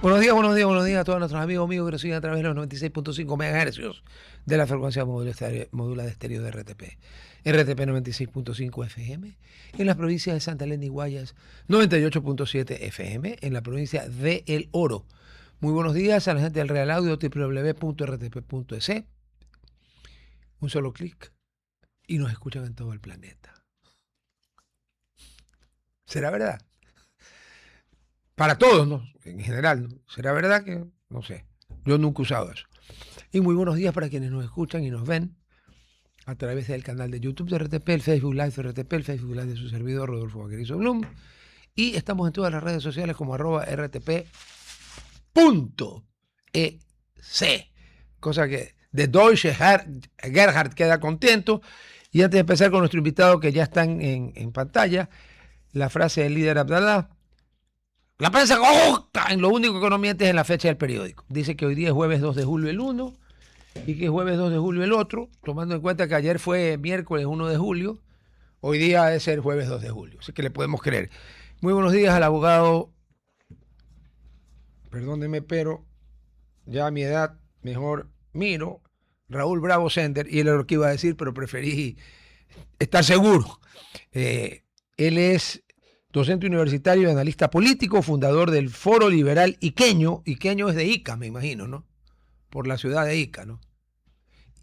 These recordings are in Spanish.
Buenos días, buenos días, buenos días a todos nuestros amigos que nos siguen a través de los 96.5 MHz de la frecuencia modulada de estéreo de RTP. RTP 96.5 FM en las provincias de Santa Elena y Guayas, 98.7 FM en la provincia de El Oro. Muy buenos días a la gente del Real Audio, www.rtp.es. Un solo clic y nos escuchan en todo el planeta. ¿Será verdad? Para todos, ¿no? En general, ¿no? ¿Será verdad que? No sé. Yo nunca he usado eso. Y muy buenos días para quienes nos escuchan y nos ven a través del canal de YouTube de RTP, el Facebook Live de RTP, el Facebook Live de su servidor Rodolfo Vaquerizo Blum. Y estamos en todas las redes sociales como @rtp.es. Cosa que de Deutsche Gerhard queda contento. Y antes de empezar con nuestro invitado que ya están en pantalla, la frase del líder Abdalá. La prensa en lo único que no miente es en la fecha del periódico. Dice que hoy día es jueves 2 de julio el 1 y que es jueves 2 de julio el otro, tomando en cuenta que ayer fue miércoles 1 de julio, hoy día debe ser jueves 2 de julio, así que le podemos creer. Muy buenos días al abogado, perdóneme, pero ya a mi edad mejor miro, Raúl Bravo Sender, y él era lo que iba a decir, pero preferí estar seguro. Él es docente universitario y analista político, fundador del Foro Liberal Iqueño. Iqueño es de Ica, me imagino, ¿no? Por la ciudad de Ica, ¿no?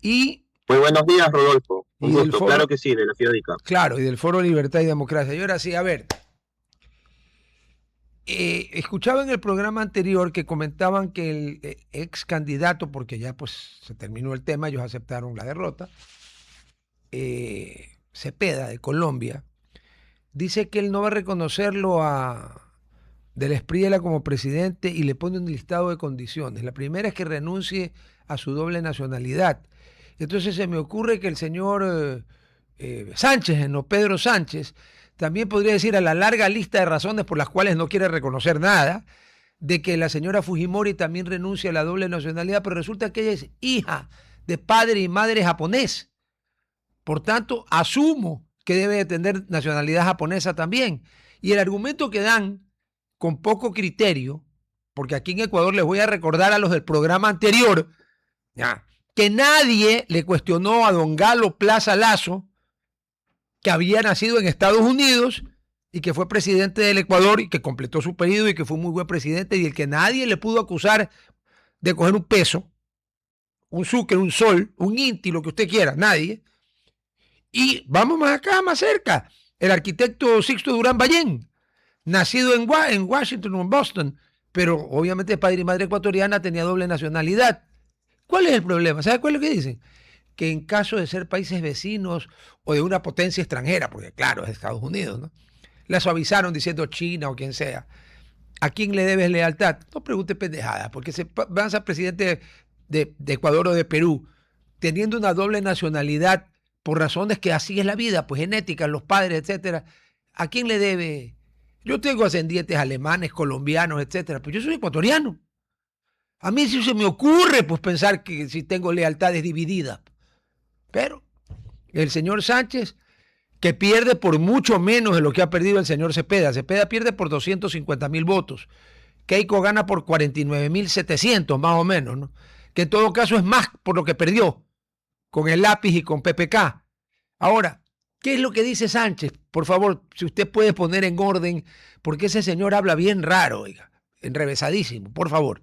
Y muy buenos días, Rodolfo. Un gusto, foro, claro que sí, de la ciudad de Ica. Claro, y del Foro Libertad y Democracia. Y ahora sí, a ver, escuchaba en el programa anterior que comentaban que el ex candidato, porque ya pues se terminó el tema, ellos aceptaron la derrota, Cepeda de Colombia, dice que él no va a reconocerlo a del Espriella como presidente y le pone un listado de condiciones. La primera es que renuncie a su doble nacionalidad. Entonces se me ocurre que el señor Sánchez, no Pedro Sánchez, también podría decir a la larga lista de razones por las cuales no quiere reconocer nada, de que la señora Fujimori también renuncia a la doble nacionalidad, pero resulta que ella es hija de padre y madre japonés. Por tanto, asumo que debe de tener nacionalidad japonesa también. Y el argumento que dan con poco criterio, porque aquí en Ecuador les voy a recordar a los del programa anterior, ya, que nadie le cuestionó a don Galo Plaza Lazo, que había nacido en Estados Unidos y que fue presidente del Ecuador y que completó su periodo y que fue un muy buen presidente y el que nadie le pudo acusar de coger un peso, un Sucre, un Sol, un Inti, lo que usted quiera, nadie. Y vamos más acá, más cerca, el arquitecto Sixto Durán Ballén, nacido en Washington o en Boston, pero obviamente padre y madre ecuatoriana, tenía doble nacionalidad. ¿Cuál es el problema? ¿Sabe cuál es lo que dicen? Que en caso de ser países vecinos o de una potencia extranjera, porque claro, es Estados Unidos, ¿no? La suavizaron diciendo China o quien sea. ¿A quién le debes lealtad? No pregunte pendejada, porque se van a ser presidente de Ecuador o de Perú, teniendo una doble nacionalidad por razones que así es la vida, pues genética, los padres, etcétera. ¿A quién le debe? Yo tengo ascendientes alemanes, colombianos, etcétera, pero yo soy ecuatoriano. A mí sí se me ocurre pues pensar que si tengo lealtades divididas. Pero el señor Sánchez, que pierde por mucho menos de lo que ha perdido el señor Cepeda. Cepeda pierde por 250.000 votos. Keiko gana por 49.700 más o menos, ¿no? Que en todo caso es más por lo que perdió con el lápiz y con PPK. Ahora, ¿qué es lo que dice Sánchez? Por favor, si usted puede poner en orden, porque ese señor habla bien raro, oiga, enrevesadísimo, por favor.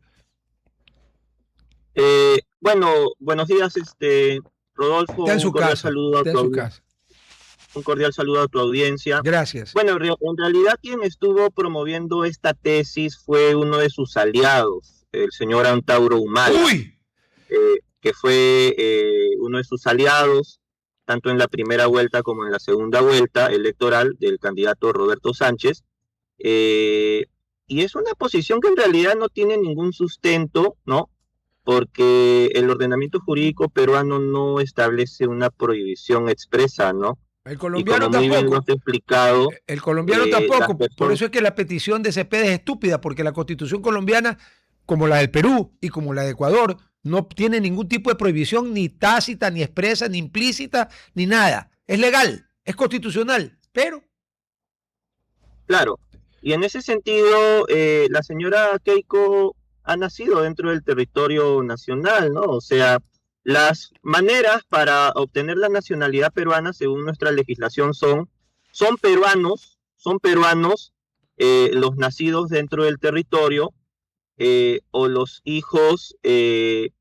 Bueno, buenos días, Rodolfo, Está en su casa, está en su casa. Un cordial saludo a tu audiencia. Gracias. Bueno, en realidad quien estuvo promoviendo esta tesis fue uno de sus aliados, el señor Antauro Humala, que fue uno de sus aliados, tanto en la primera vuelta como en la segunda vuelta electoral del candidato Roberto Sánchez. Y es una posición que en realidad no tiene ningún sustento, ¿no? Porque el ordenamiento jurídico peruano no establece una prohibición expresa, ¿no? El colombiano tampoco. Muy bien nos ha explicado, el colombiano tampoco. Por eso es que la petición de Cepeda es estúpida, porque la constitución colombiana, como la del Perú y como la de Ecuador, no tiene ningún tipo de prohibición, ni tácita, ni expresa, ni implícita, ni nada. Es legal, es constitucional, pero... Claro, y en ese sentido, la señora Keiko ha nacido dentro del territorio nacional, ¿no? O sea, las maneras para obtener la nacionalidad peruana, según nuestra legislación, son peruanos los nacidos dentro del territorio o los hijos de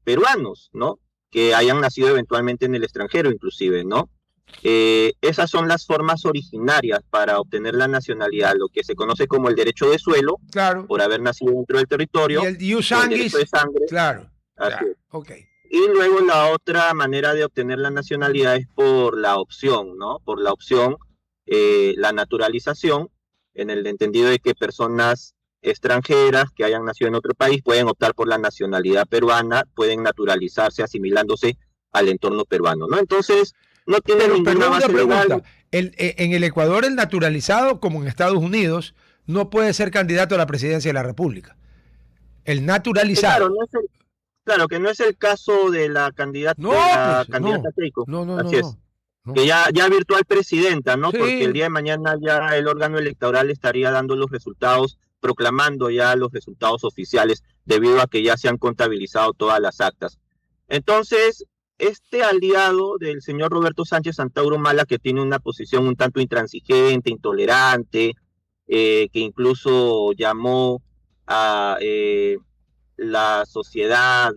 peruanos, ¿no? Que hayan nacido eventualmente en el extranjero, inclusive, ¿no? Esas son las formas originarias para obtener la nacionalidad, lo que se conoce como el derecho de suelo, claro, por haber nacido dentro del territorio, y el ius sanguis, derecho de sangre, claro, así claro, es. ok. Y luego la otra manera de obtener la nacionalidad es por la opción, ¿no? Por la opción, la naturalización, en el entendido de que personas extranjeras que hayan nacido en otro país pueden optar por la nacionalidad peruana, pueden naturalizarse asimilándose al entorno peruano, ¿no? Entonces, no tiene ninguna base legal. En el Ecuador, el naturalizado, como en Estados Unidos, no puede ser candidato a la presidencia de la República. El naturalizado. Claro, que no es el caso de la candidata, Keiko. No. Así es. Que ya virtual presidenta, ¿no? Sí. Porque el día de mañana ya el órgano electoral estaría dando los resultados, proclamando ya los resultados oficiales, debido a que ya se han contabilizado todas las actas. Entonces, este aliado del señor Roberto Sánchez Antauro Humala, que tiene una posición un tanto intransigente, intolerante, que incluso llamó a la sociedad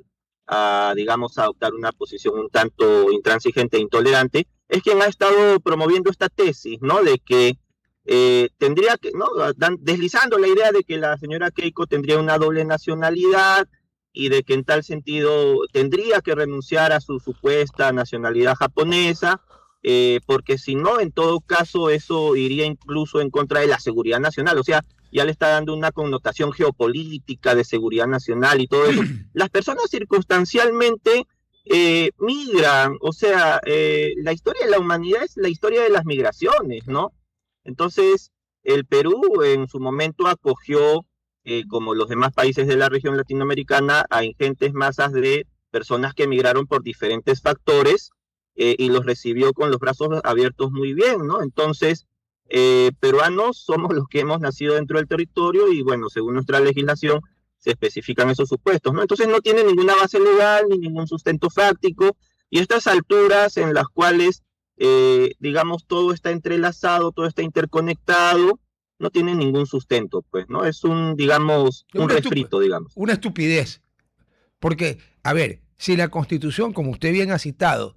a, digamos, a adoptar una posición un tanto intransigente e intolerante, es quien ha estado promoviendo esta tesis, ¿no? De que tendría que, ¿no? Deslizando la idea de que la señora Keiko tendría una doble nacionalidad y de que en tal sentido tendría que renunciar a su supuesta nacionalidad japonesa, porque si no, en todo caso, eso iría incluso en contra de la seguridad nacional. O sea, ya le está dando una connotación geopolítica de seguridad nacional y todo eso. Las personas circunstancialmente migran, o sea, la historia de la humanidad es la historia de las migraciones, ¿no? Entonces, el Perú en su momento acogió, como los demás países de la región latinoamericana, a ingentes masas de personas que migraron por diferentes factores y los recibió con los brazos abiertos muy bien, ¿no? Entonces, peruanos somos los que hemos nacido dentro del territorio y bueno, según nuestra legislación se especifican esos supuestos, ¿no? Entonces no tiene ninguna base legal ni ningún sustento fáctico y estas alturas en las cuales, digamos, todo está entrelazado, todo está interconectado, no tiene ningún sustento, pues, ¿no? Es digamos, un refrito, digamos. Una estupidez. Porque, a ver, si la Constitución, como usted bien ha citado,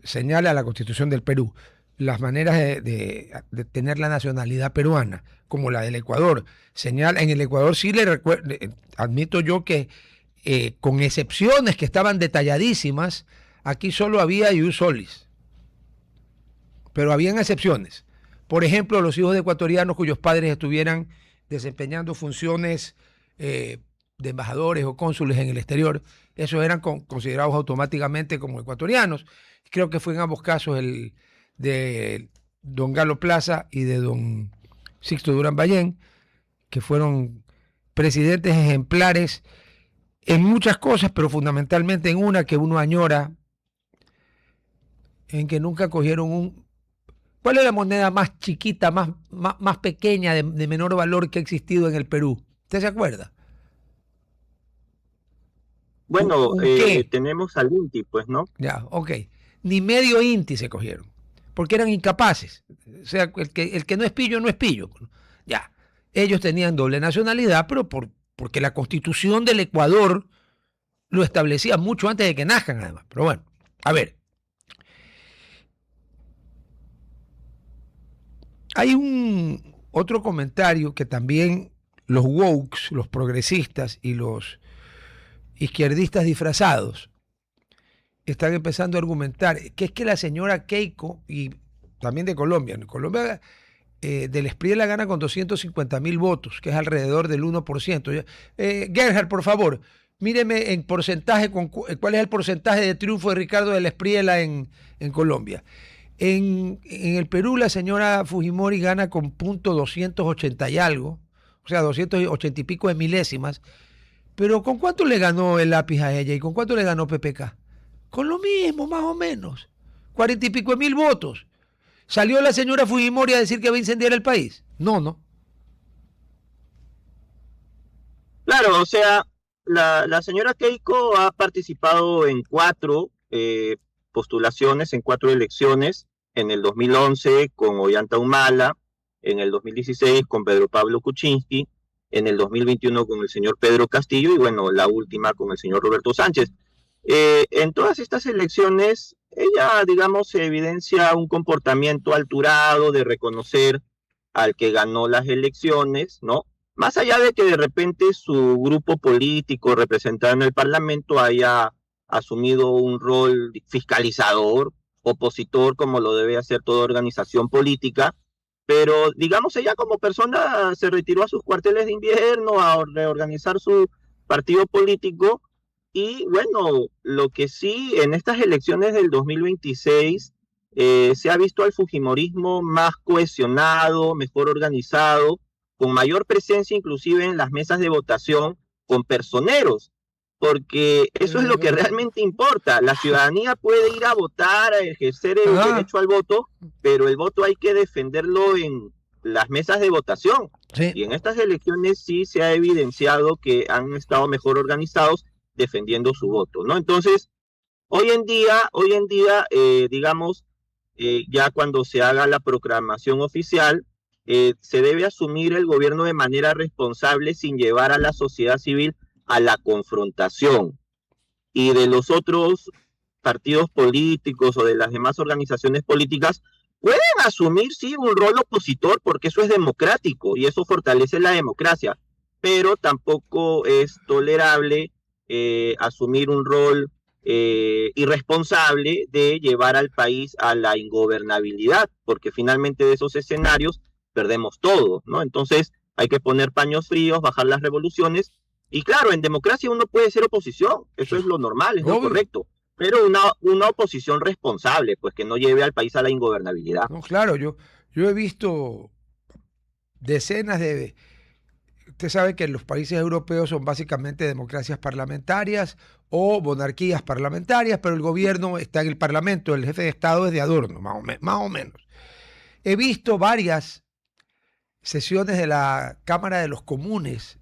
señala la Constitución del Perú, las maneras de tener la nacionalidad peruana, como la del Ecuador. Señala, en el Ecuador sí admito yo que con excepciones que estaban detalladísimas, aquí solo había ius solis. Pero habían excepciones. Por ejemplo, los hijos de ecuatorianos cuyos padres estuvieran desempeñando funciones de embajadores o cónsules en el exterior, esos eran considerados automáticamente como ecuatorianos. Creo que fue en ambos casos el de don Galo Plaza y de don Sixto Durán Ballén, que fueron presidentes ejemplares en muchas cosas, pero fundamentalmente en una que uno añora, en que nunca cogieron ¿Cuál es la moneda más chiquita, más pequeña, de menor valor que ha existido en el Perú? ¿Usted se acuerda? Bueno, tenemos al INTI, pues, ¿no? Ya, ok. Ni medio INTI se cogieron, porque eran incapaces. O sea, el que no es pillo, no es pillo. Ya. Ellos tenían doble nacionalidad, pero porque la Constitución del Ecuador lo establecía mucho antes de que nazcan, además. Pero bueno, a ver. Hay otro comentario que también los wokes, los progresistas y los izquierdistas disfrazados están empezando a argumentar, que es que la señora Keiko, y también de Colombia, en Colombia del Espriella gana con 250.000 votos, que es alrededor del 1%. Gerhard, por favor, míreme en porcentaje, ¿cuál es el porcentaje de triunfo de Ricardo del Espriella en Colombia? En el Perú la señora Fujimori gana con .280 y algo, o sea, 280 y pico de milésimas, pero ¿con cuánto le ganó el lápiz a ella y con cuánto le ganó PPK? Con lo mismo, más o menos, 40 y pico de mil votos. ¿Salió la señora Fujimori a decir que va a incendiar el país? No. Claro, o sea, la señora Keiko ha participado en 4 postulaciones, en 4 elecciones, en el 2011 con Ollanta Humala, en el 2016 con Pedro Pablo Kuczynski, en el 2021 con el señor Pedro Castillo y bueno, la última con el señor Roberto Sánchez. En todas estas elecciones, ella, digamos, se evidencia un comportamiento alturado de reconocer al que ganó las elecciones, ¿no? Más allá de que de repente su grupo político representado en el Parlamento haya asumido un rol fiscalizador, opositor, como lo debe hacer toda organización política, pero digamos ella como persona se retiró a sus cuarteles de invierno a reorganizar su partido político y bueno, lo que sí en estas elecciones del 2026 se ha visto al fujimorismo más cohesionado, mejor organizado, con mayor presencia inclusive en las mesas de votación, con personeros, porque eso es lo que realmente importa. La ciudadanía puede ir a votar, a ejercer el derecho al voto, pero el voto hay que defenderlo en las mesas de votación. Sí. Y en estas elecciones sí se ha evidenciado que han estado mejor organizados defendiendo su voto, ¿no? Entonces, hoy en día, digamos, ya cuando se haga la proclamación oficial, se debe asumir el gobierno de manera responsable sin llevar a la sociedad civil a la confrontación. Y de los otros partidos políticos o de las demás organizaciones políticas pueden asumir, sí, un rol opositor porque eso es democrático y eso fortalece la democracia, pero tampoco es tolerable asumir un rol irresponsable de llevar al país a la ingobernabilidad, porque finalmente de esos escenarios perdemos todo, ¿no? Entonces hay que poner paños fríos, bajar las revoluciones, y claro, en democracia uno puede ser oposición, eso es lo normal, es lo correcto, pero una oposición responsable, pues que no lleve al país a la ingobernabilidad. No, claro, yo he visto decenas de... Usted sabe que los países europeos son básicamente democracias parlamentarias o monarquías parlamentarias, pero el gobierno está en el parlamento, el jefe de Estado es de adorno, más o menos. He visto varias sesiones de la Cámara de los Comunes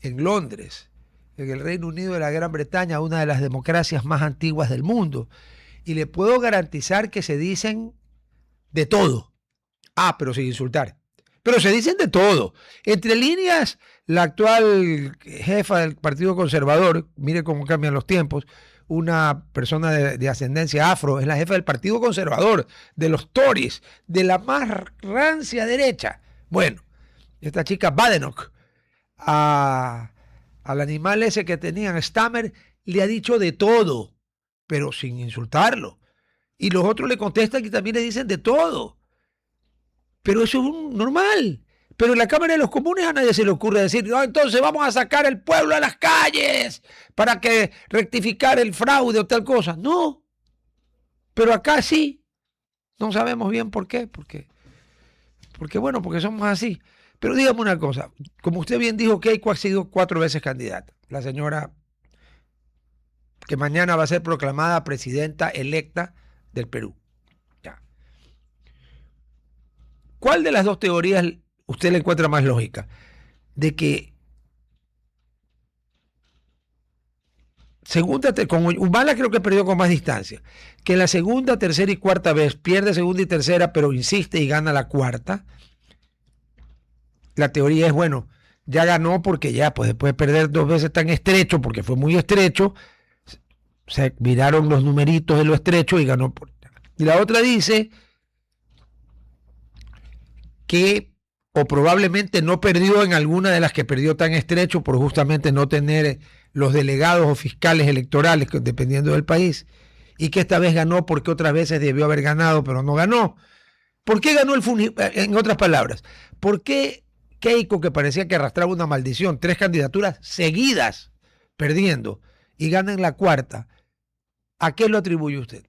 en Londres, en el Reino Unido de la Gran Bretaña, una de las democracias más antiguas del mundo, y le puedo garantizar que se dicen de todo. Pero sin insultar. Pero se dicen de todo. Entre líneas, la actual jefa del Partido Conservador, mire cómo cambian los tiempos, una persona de ascendencia afro, es la jefa del Partido Conservador, de los Tories, de la más rancia derecha. Bueno, esta chica Badenoch, al animal ese que tenían, Stammer, le ha dicho de todo, pero sin insultarlo. Y los otros le contestan y también le dicen de todo. Pero eso es normal. Pero en la Cámara de los Comunes a nadie se le ocurre decir, no, entonces vamos a sacar el pueblo a las calles para que rectificar el fraude o tal cosa. No. Pero acá sí. No sabemos bien por qué. Porque somos así. Pero dígame una cosa. Como usted bien dijo, Keiko ha sido 4 veces candidata. La señora que mañana va a ser proclamada presidenta electa del Perú. ¿Cuál de las dos teorías usted le encuentra más lógica? De que con Humala creo que perdió con más distancia. Que la segunda, tercera y cuarta vez pierde segunda y tercera, pero insiste y gana la cuarta. La teoría es, bueno, ya ganó porque ya, pues después de perder 2 veces tan estrecho, porque fue muy estrecho, se miraron los numeritos de lo estrecho y ganó. Y la otra dice que o probablemente no perdió en alguna de las que perdió tan estrecho por justamente no tener los delegados o fiscales electorales, dependiendo del país, y que esta vez ganó porque otras veces debió haber ganado, pero no ganó. ¿Por qué ganó en otras palabras? ¿Por qué Keiko, que parecía que arrastraba una maldición, 3 candidaturas seguidas perdiendo, y gana en la cuarta? ¿A qué lo atribuye usted?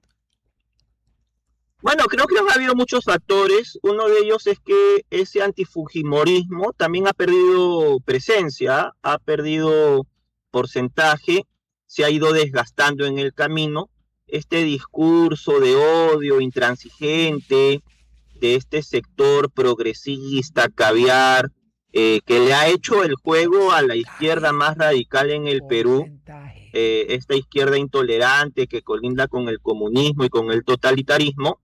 Bueno, creo que ha habido muchos factores. Uno de ellos es que ese antifujimorismo también ha perdido presencia, ha perdido porcentaje, se ha ido desgastando en el camino. Este discurso de odio intransigente de este sector progresista, caviar, que le ha hecho el juego a la izquierda más radical en el Perú, esta izquierda intolerante que colinda con el comunismo y con el totalitarismo.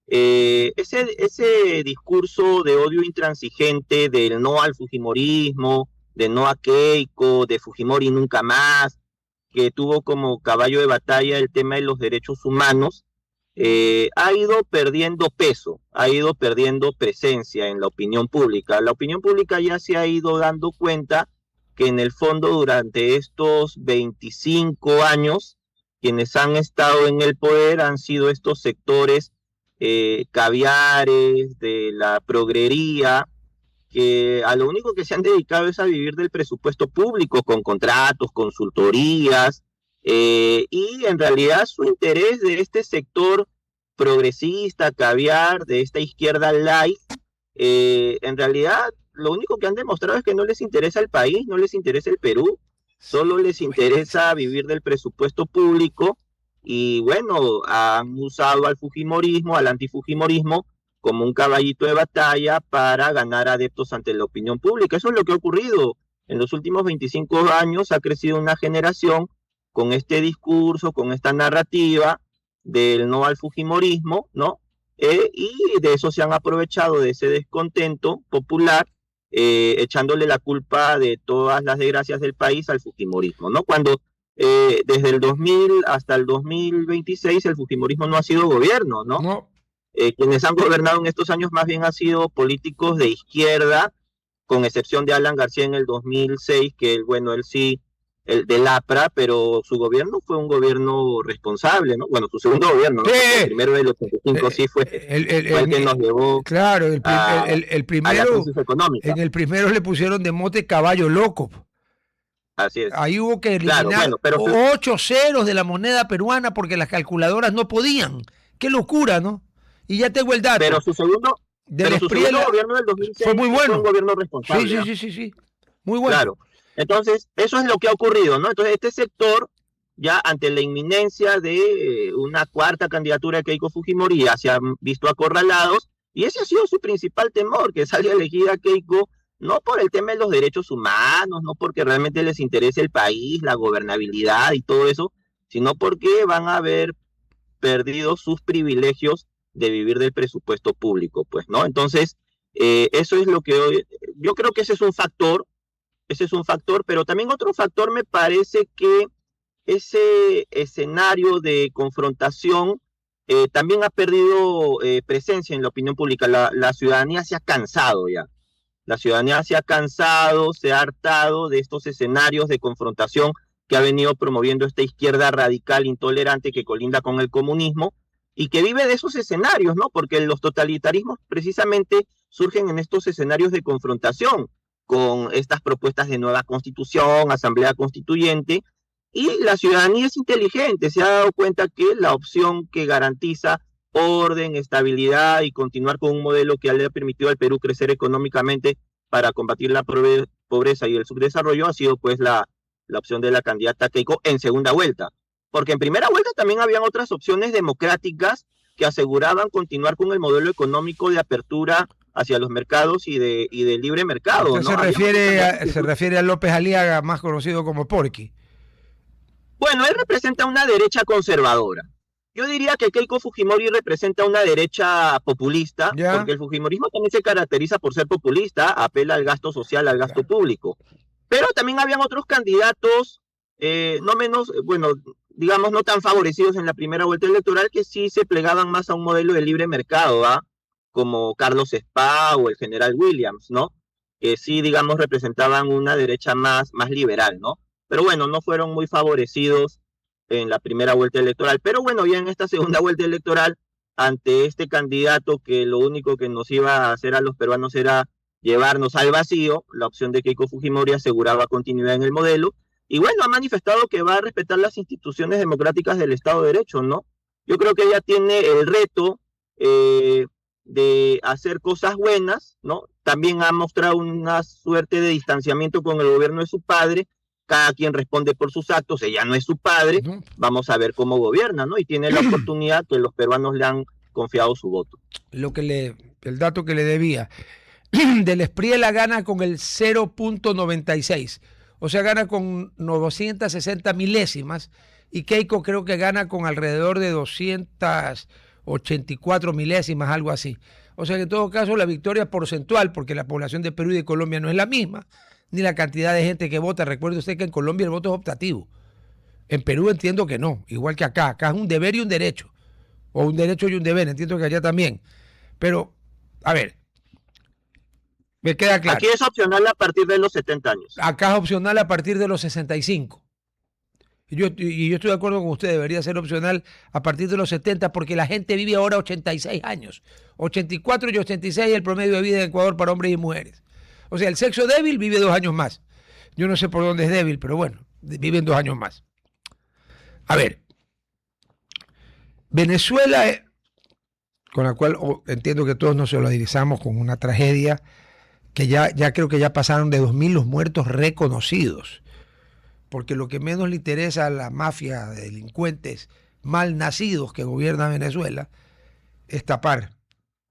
Ese discurso de odio intransigente del no al fujimorismo, de no a Keiko, de Fujimori nunca más, que tuvo como caballo de batalla el tema de los derechos humanos, ha ido perdiendo peso, ha ido perdiendo presencia en la opinión pública. La opinión pública ya se ha ido dando cuenta que en el fondo durante estos 25 años, quienes han estado en el poder han sido estos sectores caviares, de la progrería, que a lo único que se han dedicado es a vivir del presupuesto público con contratos, consultorías, y en realidad su interés de este sector progresista, caviar, de esta izquierda light, en realidad lo único que han demostrado es que no les interesa el país, no les interesa el Perú, solo les interesa vivir del presupuesto público. Y bueno, han usado al fujimorismo, al antifujimorismo, como un caballito de batalla para ganar adeptos ante la opinión pública. Eso es lo que ha ocurrido. En los últimos 25 años ha crecido una generación con este discurso, con esta narrativa del no al fujimorismo, ¿no? Y de eso se han aprovechado, de ese descontento popular, echándole la culpa de todas las desgracias del país al fujimorismo, ¿no? Cuando desde el 2000 hasta el 2026 el fujimorismo no ha sido gobierno, ¿no? No. Quienes han gobernado en estos años más bien han sido políticos de izquierda, con excepción de Alan García en el 2006, que bueno, él sí, el del APRA, pero su gobierno fue un gobierno responsable, ¿no? Bueno, su segundo gobierno, ¿no? El primero del 85 sí fue el que nos llevó claro, el primero, a la crisis económica. En el primero le pusieron de mote caballo loco. Así es. Ahí hubo que eliminar 8 ceros de la moneda peruana porque las calculadoras no podían. Qué locura, ¿no? Y ya tengo el dato. Pero su segundo gobierno del 2006 fue muy bueno. Fue un gobierno responsable. Sí. Muy bueno. Claro. Entonces, eso es lo que ha ocurrido, ¿no? Entonces, este sector, ya ante la inminencia de una cuarta candidatura de Keiko Fujimori, ya se han visto acorralados, y ese ha sido su principal temor, que salga elegida Keiko, no por el tema de los derechos humanos, no porque realmente les interese el país, la gobernabilidad y todo eso, sino porque van a haber perdido sus privilegios de vivir del presupuesto público, pues, ¿no? Entonces, eso es lo que hoy, yo creo que ese es un factor, pero también otro factor me parece que ese escenario de confrontación también ha perdido presencia en la opinión pública. La ciudadanía se ha cansado ya. La ciudadanía se ha cansado, se ha hartado de estos escenarios de confrontación que ha venido promoviendo esta izquierda radical, intolerante, que colinda con el comunismo, y que vive de esos escenarios, ¿no? Porque los totalitarismos precisamente surgen en estos escenarios de confrontación, con estas propuestas de nueva constitución, asamblea constituyente, y la ciudadanía es inteligente, se ha dado cuenta que la opción que garantiza orden, estabilidad y continuar con un modelo que le ha permitido al Perú crecer económicamente para combatir la pobreza y el subdesarrollo ha sido pues la opción de la candidata Keiko en segunda vuelta. Porque en primera vuelta también habían otras opciones democráticas que aseguraban continuar con el modelo económico de apertura hacia los mercados y de libre mercado, ¿no? Se refiere a López Aliaga, más conocido como Porky. Bueno, él representa una derecha conservadora. Yo diría que Keiko Fujimori representa una derecha populista, porque el fujimorismo también se caracteriza por ser populista, apela al gasto social, al gasto público. Pero también habían otros candidatos, no menos, bueno, digamos, no tan favorecidos en la primera vuelta electoral, que sí se plegaban más a un modelo de libre mercado, ¿ah? Como Carlos Spa o el general Williams, ¿no? Que sí, digamos, representaban una derecha más liberal, ¿no? Pero bueno, no fueron muy favorecidos en la primera vuelta electoral. Pero bueno, ya en esta segunda vuelta electoral, ante este candidato que lo único que nos iba a hacer a los peruanos era llevarnos al vacío, la opción de Keiko Fujimori aseguraba continuidad en el modelo, y bueno, ha manifestado que va a respetar las instituciones democráticas del Estado de Derecho, ¿no? Yo creo que ella tiene el reto de hacer cosas buenas, ¿no? También ha mostrado una suerte de distanciamiento con el gobierno de su padre, cada quien responde por sus actos, ella no es su padre, vamos a ver cómo gobierna, ¿no? Y tiene la oportunidad que los peruanos le han confiado su voto. El dato que le debía. del Espriella gana con el 0.96, o sea, gana con 960 milésimas, y Keiko creo que gana con alrededor de 284 milésimas, algo así. O sea que en todo caso la victoria porcentual, porque la población de Perú y de Colombia no es la misma, ni la cantidad de gente que vota. Recuerde usted que en Colombia el voto es optativo. En Perú entiendo que no, igual que acá. Acá es un deber y un derecho. O un derecho y un deber, entiendo que allá también. Pero, a ver, me queda claro. Aquí es opcional a partir de los 70 años. Acá es opcional a partir de los 65. Y yo estoy de acuerdo con usted, debería ser opcional a partir de los 70, porque la gente vive ahora 86 años. 84 y 86 es el promedio de vida en Ecuador para hombres y mujeres. O sea, el sexo débil vive 2 años más. Yo no sé por dónde es débil, pero bueno, viven 2 años más. A ver, Venezuela, con la cual entiendo que todos nos solidarizamos con una tragedia, que ya creo que ya pasaron de 2.000 los muertos reconocidos. Porque lo que menos le interesa a la mafia de delincuentes mal nacidos que gobierna Venezuela es tapar,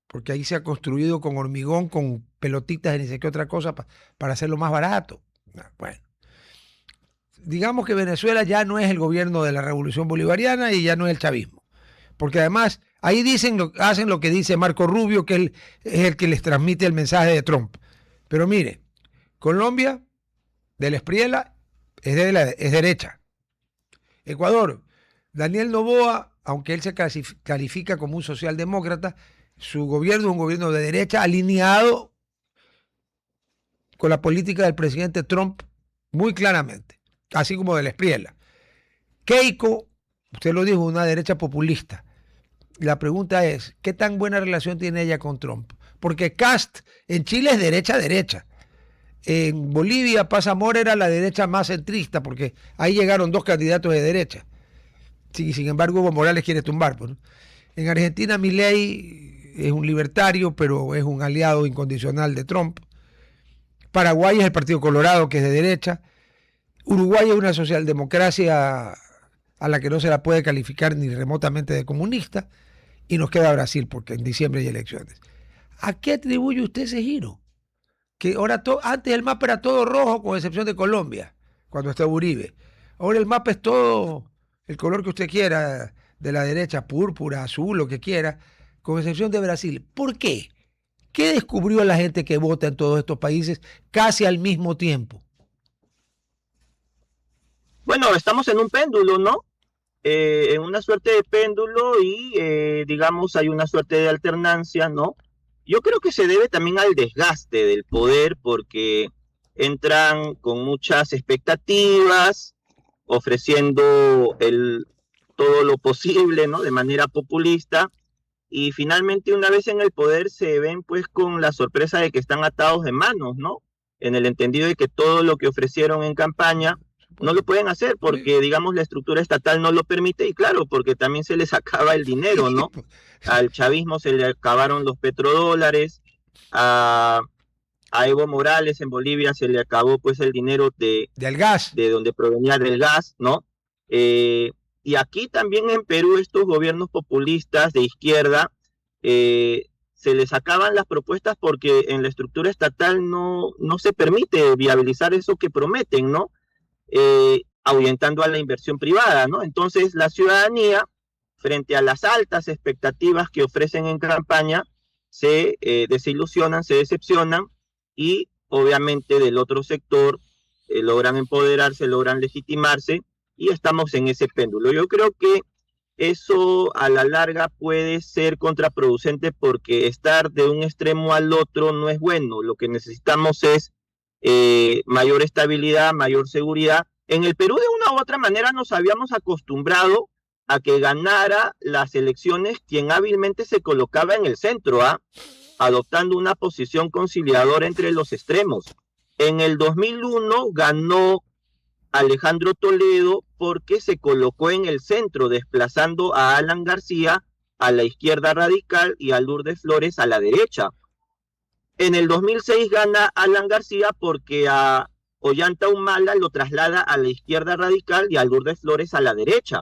porque ahí se ha construido con hormigón, con pelotitas de ni sé qué otra cosa para hacerlo más barato. Bueno, digamos que Venezuela ya no es el gobierno de la Revolución Bolivariana y ya no es el chavismo, porque además ahí hacen lo que dice Marco Rubio, que es el que les transmite el mensaje de Trump. Pero mire, Colombia, del Espriella, es derecha. Ecuador, Daniel Noboa, aunque él se califica como un socialdemócrata, su gobierno es un gobierno de derecha alineado con la política del presidente Trump muy claramente, así como del Espriella. Keiko, usted lo dijo, una derecha populista. La pregunta es, ¿qué tan buena relación tiene ella con Trump? Porque Kast en Chile es derecha. En Bolivia, Paz Amor era la derecha más centrista, porque ahí llegaron 2 candidatos de derecha. Sin embargo, Evo Morales quiere tumbar. Pues, ¿no? En Argentina, Milei es un libertario, pero es un aliado incondicional de Trump. Paraguay es el Partido Colorado, que es de derecha. Uruguay es una socialdemocracia a la que no se la puede calificar ni remotamente de comunista. Y nos queda Brasil, porque en diciembre hay elecciones. ¿A qué atribuye usted ese giro? Que ahora antes el mapa era todo rojo, con excepción de Colombia, cuando está Uribe. Ahora el mapa es todo el color que usted quiera, de la derecha, púrpura, azul, lo que quiera, con excepción de Brasil. ¿Por qué? ¿Qué descubrió la gente que vota en todos estos países casi al mismo tiempo? Bueno, estamos en un péndulo, ¿no? En una suerte de péndulo y, digamos, hay una suerte de alternancia, ¿no? Yo creo que se debe también al desgaste del poder, porque entran con muchas expectativas, ofreciendo todo lo posible, ¿no? De manera populista, y finalmente una vez en el poder se ven pues con la sorpresa de que están atados de manos, ¿no? En el entendido de que todo lo que ofrecieron en campaña no lo pueden hacer porque, digamos, la estructura estatal no lo permite, y claro, porque también se les acaba el dinero, ¿no? Al chavismo se le acabaron los petrodólares, a Evo Morales en Bolivia se le acabó pues el dinero del gas, de donde provenía del gas, ¿no? Y aquí también en Perú estos gobiernos populistas de izquierda se les acaban las propuestas porque en la estructura estatal no se permite viabilizar eso que prometen, ¿no? Ahuyentando a la inversión privada, ¿no? Entonces la ciudadanía, frente a las altas expectativas que ofrecen en campaña, se desilusionan, se decepcionan, y obviamente del otro sector logran empoderarse, logran legitimarse, y estamos en ese péndulo. Yo creo que eso a la larga puede ser contraproducente, porque estar de un extremo al otro no es bueno. Lo que necesitamos es mayor estabilidad, mayor seguridad. En el Perú de una u otra manera nos habíamos acostumbrado a que ganara las elecciones quien hábilmente se colocaba en el centro, adoptando una posición conciliadora entre los extremos. En el 2001 ganó Alejandro Toledo porque se colocó en el centro, desplazando a Alan García a la izquierda radical y a Lourdes Flores a la derecha. En el 2006 gana Alan García porque a Ollanta Humala lo traslada a la izquierda radical y a Lourdes Flores a la derecha.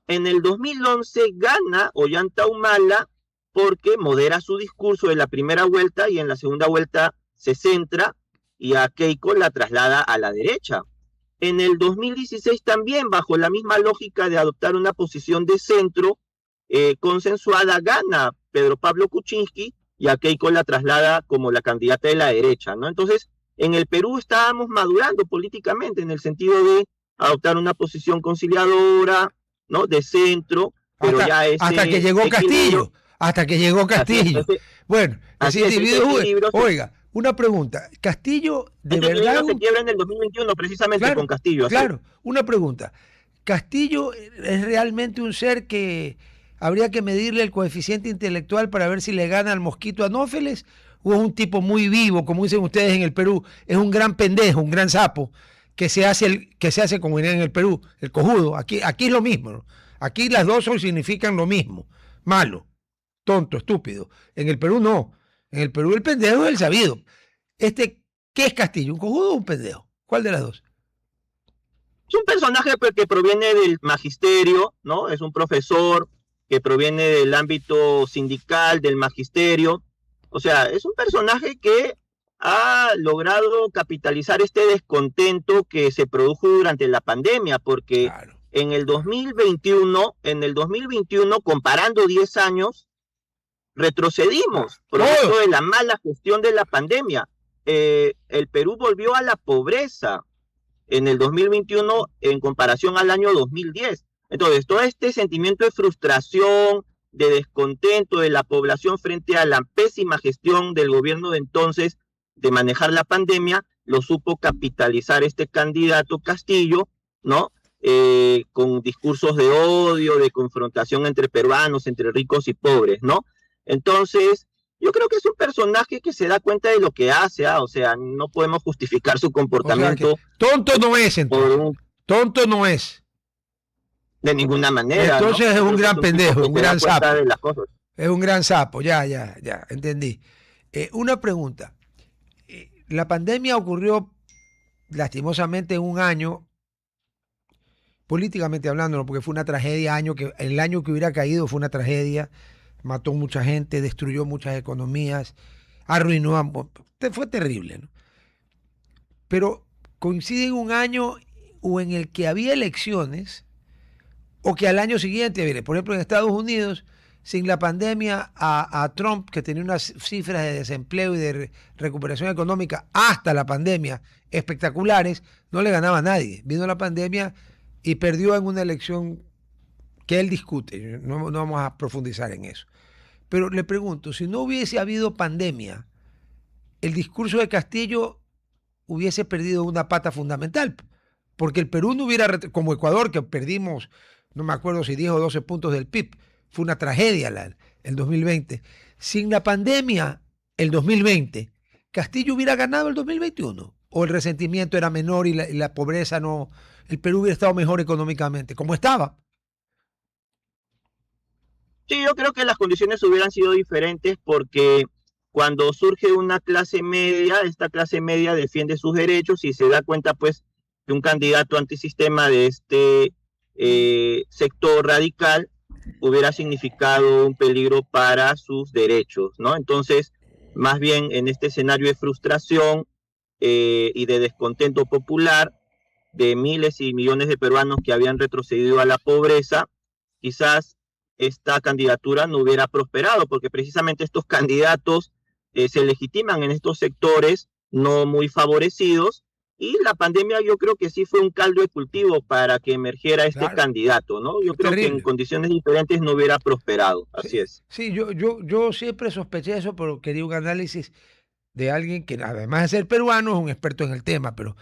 En el 2011 gana Ollanta Humala porque modera su discurso en la primera vuelta, y en la segunda vuelta se centra y a Keiko la traslada a la derecha. En el 2016 también, bajo la misma lógica de adoptar una posición de centro consensuada, gana Pedro Pablo Kuczynski y a Keiko la traslada como la candidata de la derecha, ¿no? Entonces, en el Perú estábamos madurando políticamente en el sentido de adoptar una posición conciliadora, ¿no? De centro, pero hasta que llegó Castillo. Hasta que llegó Castillo. Bueno, ese individuo. Oiga, una pregunta. Castillo, de verdad. Se quiebra en el 2021 precisamente, claro, con Castillo. Claro, una pregunta. ¿Castillo es realmente un ser que habría que medirle el coeficiente intelectual para ver si le gana al mosquito Anófeles? ¿O es un tipo muy vivo, como dicen ustedes en el Perú? Es un gran pendejo, un gran sapo, que se hace como en el Perú, el cojudo. Aquí es lo mismo, ¿no? Aquí las dos significan lo mismo. Malo, tonto, estúpido. En el Perú no. En el Perú el pendejo es el sabido. ¿Qué es Castillo? ¿Un cojudo o un pendejo? ¿Cuál de las dos? Es un personaje que proviene del magisterio, ¿no? Es un profesor que proviene del ámbito sindical, del magisterio. O sea, es un personaje que ha logrado capitalizar este descontento que se produjo durante la pandemia, porque claro, en el 2021, comparando 10 años, retrocedimos producto de la mala gestión de la pandemia. El Perú volvió a la pobreza en el 2021 en comparación al año 2010. Entonces, todo este sentimiento de frustración, de descontento de la población frente a la pésima gestión del gobierno de entonces de manejar la pandemia, lo supo capitalizar este candidato Castillo, ¿no? Con discursos de odio, de confrontación entre peruanos, entre ricos y pobres, ¿no? Entonces, yo creo que es un personaje que se da cuenta de lo que hace, o sea, no podemos justificar su comportamiento. O sea, tonto no es, entonces. Tonto no es. De ninguna manera. Entonces, ¿no? Es un gran pendejo, un gran sapo. Es un gran sapo, ya, entendí. Una pregunta. La pandemia ocurrió lastimosamente en un año, políticamente hablando, porque fue una tragedia, el año que hubiera caído fue una tragedia, mató mucha gente, destruyó muchas economías, arruinó, fue terrible, ¿no? Pero coincide en un año o en el que había elecciones, o que al año siguiente, por ejemplo en Estados Unidos, sin la pandemia, a Trump, que tenía unas cifras de desempleo y de recuperación económica hasta la pandemia espectaculares, no le ganaba a nadie. Vino la pandemia y perdió en una elección que él discute. No vamos a profundizar en eso. Pero le pregunto, si no hubiese habido pandemia, el discurso de Castillo hubiese perdido una pata fundamental, porque el Perú no hubiera, como Ecuador, que perdimos, no me acuerdo si 10 o 12 puntos del PIB, fue una tragedia el 2020. Sin la pandemia, el 2020, ¿Castillo hubiera ganado el 2021? ¿O el resentimiento era menor y la pobreza no, el Perú hubiera estado mejor económicamente, como estaba? Sí, yo creo que las condiciones hubieran sido diferentes porque cuando surge una clase media, esta clase media defiende sus derechos y se da cuenta pues que un candidato antisistema de este sector radical hubiera significado un peligro para sus derechos, ¿no? Entonces, más bien en este escenario de frustración y de descontento popular de miles y millones de peruanos que habían retrocedido a la pobreza, quizás esta candidatura no hubiera prosperado, porque precisamente estos candidatos se legitiman en estos sectores no muy favorecidos, y la pandemia yo creo que sí fue un caldo de cultivo para que emergiera este candidato, ¿no? Yo creo que en condiciones diferentes no hubiera prosperado, así es. Sí, yo siempre sospeché eso, pero quería un análisis de alguien que además de ser peruano es un experto en el tema, pero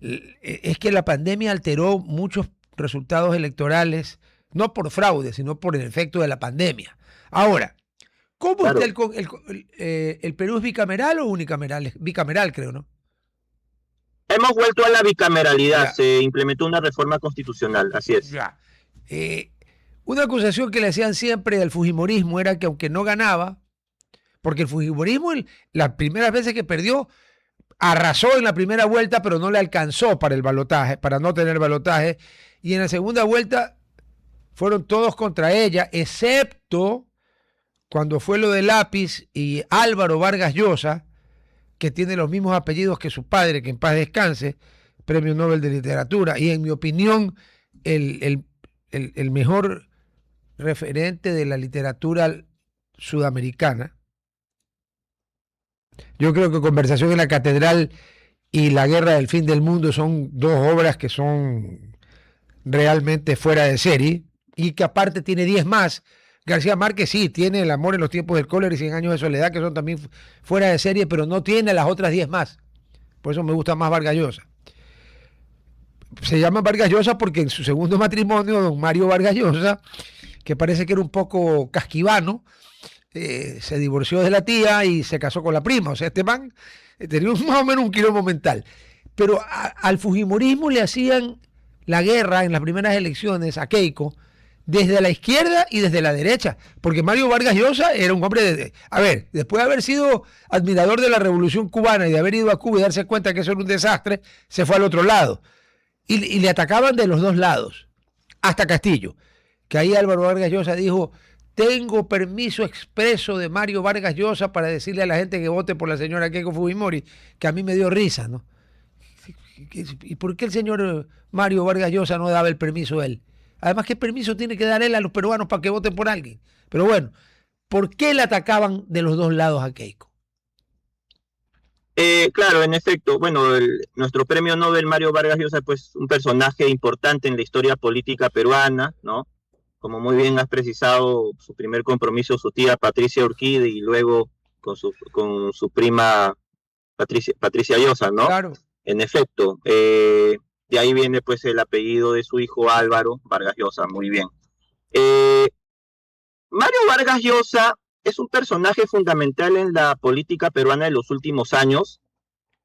es que la pandemia alteró muchos resultados electorales, no por fraude, sino por el efecto de la pandemia. Ahora, ¿cómo está el Perú es bicameral o unicameral? Bicameral, creo, ¿no? Hemos vuelto a la bicameralidad, ya. Se implementó una reforma constitucional, así es. Ya. Una acusación que le hacían siempre al fujimorismo era que aunque no ganaba, porque el fujimorismo las primeras veces que perdió, arrasó en la primera vuelta, pero no le alcanzó para el balotaje, para no tener balotaje, y en la segunda vuelta fueron todos contra ella, excepto cuando fue lo de Lápiz y Álvaro Vargas Llosa, que tiene los mismos apellidos que su padre, que en paz descanse, Premio Nobel de Literatura, y en mi opinión, el mejor referente de la literatura sudamericana. Yo creo que Conversación en la Catedral y La Guerra del Fin del Mundo son dos obras que son realmente fuera de serie, y que aparte tiene 10 más. García Márquez sí, tiene El amor en los tiempos del cólera y 100 años de soledad, que son también fuera de serie, pero no tiene las otras 10 más. Por eso me gusta más Vargas Llosa. Se llama Vargas Llosa porque en su segundo matrimonio, don Mario Vargas Llosa, que parece que era un poco casquivano, se divorció de la tía y se casó con la prima. O sea, este man tenía más o menos un quilombo mental. Pero al fujimorismo le hacían la guerra en las primeras elecciones a Keiko desde la izquierda y desde la derecha, porque Mario Vargas Llosa era un hombre a ver, después de haber sido admirador de la Revolución Cubana y de haber ido a Cuba y darse cuenta que eso era un desastre, se fue al otro lado y le atacaban de los dos lados, hasta Castillo, que ahí Álvaro Vargas Llosa dijo: tengo permiso expreso de Mario Vargas Llosa para decirle a la gente que vote por la señora Keiko Fujimori, que a mí me dio risa, ¿no? ¿Y por qué el señor Mario Vargas Llosa no daba el permiso a él? Además, ¿qué permiso tiene que dar él a los peruanos para que voten por alguien? Pero bueno, ¿por qué le atacaban de los dos lados a Keiko? Claro, en efecto, bueno, nuestro premio Nobel Mario Vargas Llosa, pues un personaje importante en la historia política peruana, ¿no? Como muy bien has precisado, su primer compromiso, su tía Patricia Urquide, y luego con su prima Patricia Llosa, ¿no? Claro. En efecto, de ahí viene pues el apellido de su hijo Álvaro Vargas Llosa, muy bien. Mario Vargas Llosa es un personaje fundamental en la política peruana de los últimos años.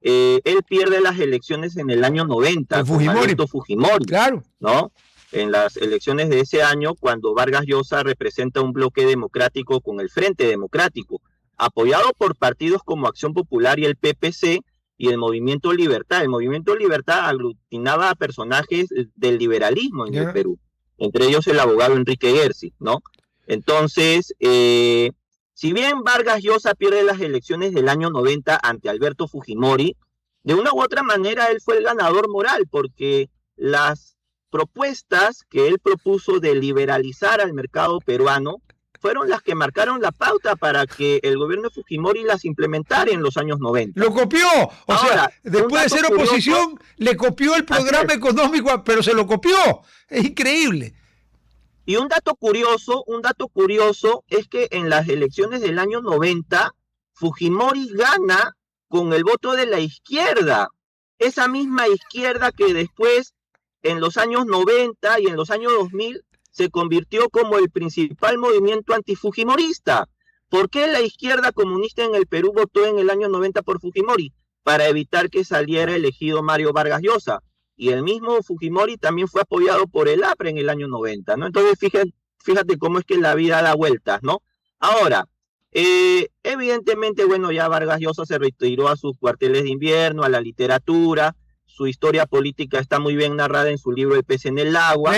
Él pierde las elecciones en el año 90 con Alberto Fujimori, claro, ¿no? En las elecciones de ese año, cuando Vargas Llosa representa un bloque democrático con el Frente Democrático, apoyado por partidos como Acción Popular y el PPC y el Movimiento Libertad. El Movimiento Libertad aglutinaba a personajes del liberalismo en el Perú, entre ellos el abogado Enrique Gersi, ¿no? Entonces, si bien Vargas Llosa pierde las elecciones del año 90 ante Alberto Fujimori, de una u otra manera él fue el ganador moral, porque las propuestas que él propuso de liberalizar al mercado peruano fueron las que marcaron la pauta para que el gobierno de Fujimori las implementara en los años 90. ¡Lo copió! O sea, después de ser oposición, le copió el programa económico, pero se lo copió. Es increíble. Y un dato curioso es que en las elecciones del año 90, Fujimori gana con el voto de la izquierda. Esa misma izquierda que después, en los años 90 y en los años 2000, se convirtió como el principal movimiento antifujimorista. ¿Por qué la izquierda comunista en el Perú votó en el año 90 por Fujimori? Para evitar que saliera elegido Mario Vargas Llosa. Y el mismo Fujimori también fue apoyado por el APRA en el año 90, ¿no? Entonces, fíjate cómo es que la vida da vueltas, ¿no? Ahora, evidentemente, bueno, ya Vargas Llosa se retiró a sus cuarteles de invierno, a la literatura. Su historia política está muy bien narrada en su libro El pez en el agua.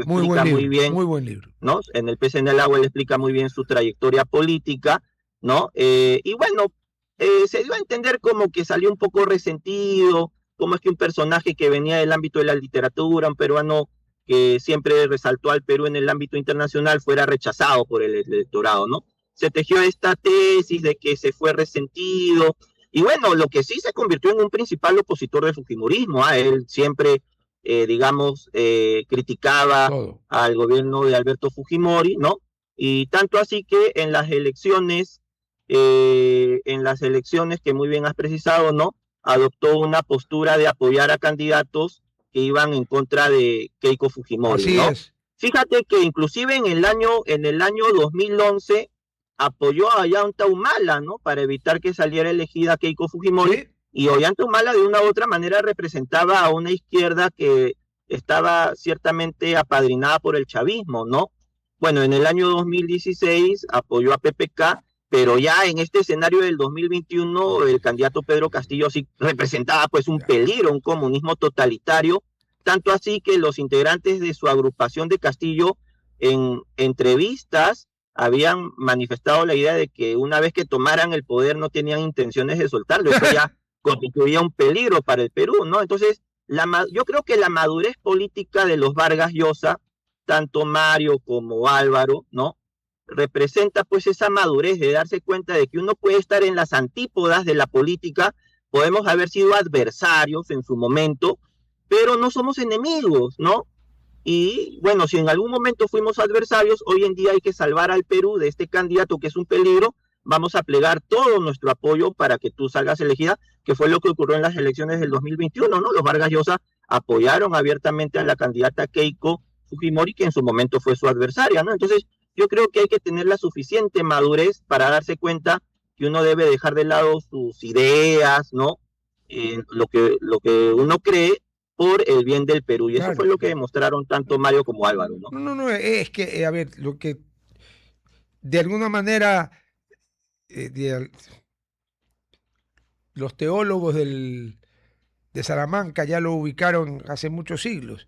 Muy buen libro. ¿No? En El pez en el agua él explica muy bien su trayectoria política, ¿no? Y bueno, se dio a entender como que salió un poco resentido, como es que un personaje que venía del ámbito de la literatura, un peruano que siempre resaltó al Perú en el ámbito internacional, fuera rechazado por el electorado, ¿no? Se tejió esta tesis de que se fue resentido. Y bueno, lo que sí se convirtió en un principal opositor del fujimorismo. Él siempre, criticaba al gobierno de Alberto Fujimori, ¿no? Y tanto así que en las elecciones que muy bien has precisado, ¿no? Adoptó una postura de apoyar a candidatos que iban en contra de Keiko Fujimori, así ¿no? es. Fíjate que inclusive en el año 2011 apoyó a Ollanta Humala, ¿no? Para evitar que saliera elegida Keiko Fujimori. ¿Sí? Y Ollanta Humala de una u otra manera representaba a una izquierda que estaba ciertamente apadrinada por el chavismo, ¿no? Bueno, en el año 2016 apoyó a PPK, pero ya en este escenario del 2021 el candidato Pedro Castillo sí representaba pues un peligro, un comunismo totalitario, tanto así que los integrantes de su agrupación de Castillo en entrevistas habían manifestado la idea de que una vez que tomaran el poder no tenían intenciones de soltarlo. Eso ya constituía un peligro para el Perú, ¿no? Entonces, yo creo que la madurez política de los Vargas Llosa, tanto Mario como Álvaro, ¿no? Representa pues esa madurez de darse cuenta de que uno puede estar en las antípodas de la política, podemos haber sido adversarios en su momento, pero no somos enemigos, ¿no? Y bueno, si en algún momento fuimos adversarios, hoy en día hay que salvar al Perú de este candidato que es un peligro. Vamos a plegar todo nuestro apoyo para que tú salgas elegida, que fue lo que ocurrió en las elecciones del 2021, ¿no? Los Vargas Llosa apoyaron abiertamente a la candidata Keiko Fujimori, que en su momento fue su adversaria, ¿no? Entonces, yo creo que hay que tener la suficiente madurez para darse cuenta que uno debe dejar de lado sus ideas, ¿no? Lo que uno cree por el bien del Perú. Y claro, eso fue lo que demostraron tanto Mario como Álvaro, ¿no? No, es que, a ver, lo que de alguna manera los teólogos de Salamanca ya lo ubicaron hace muchos siglos.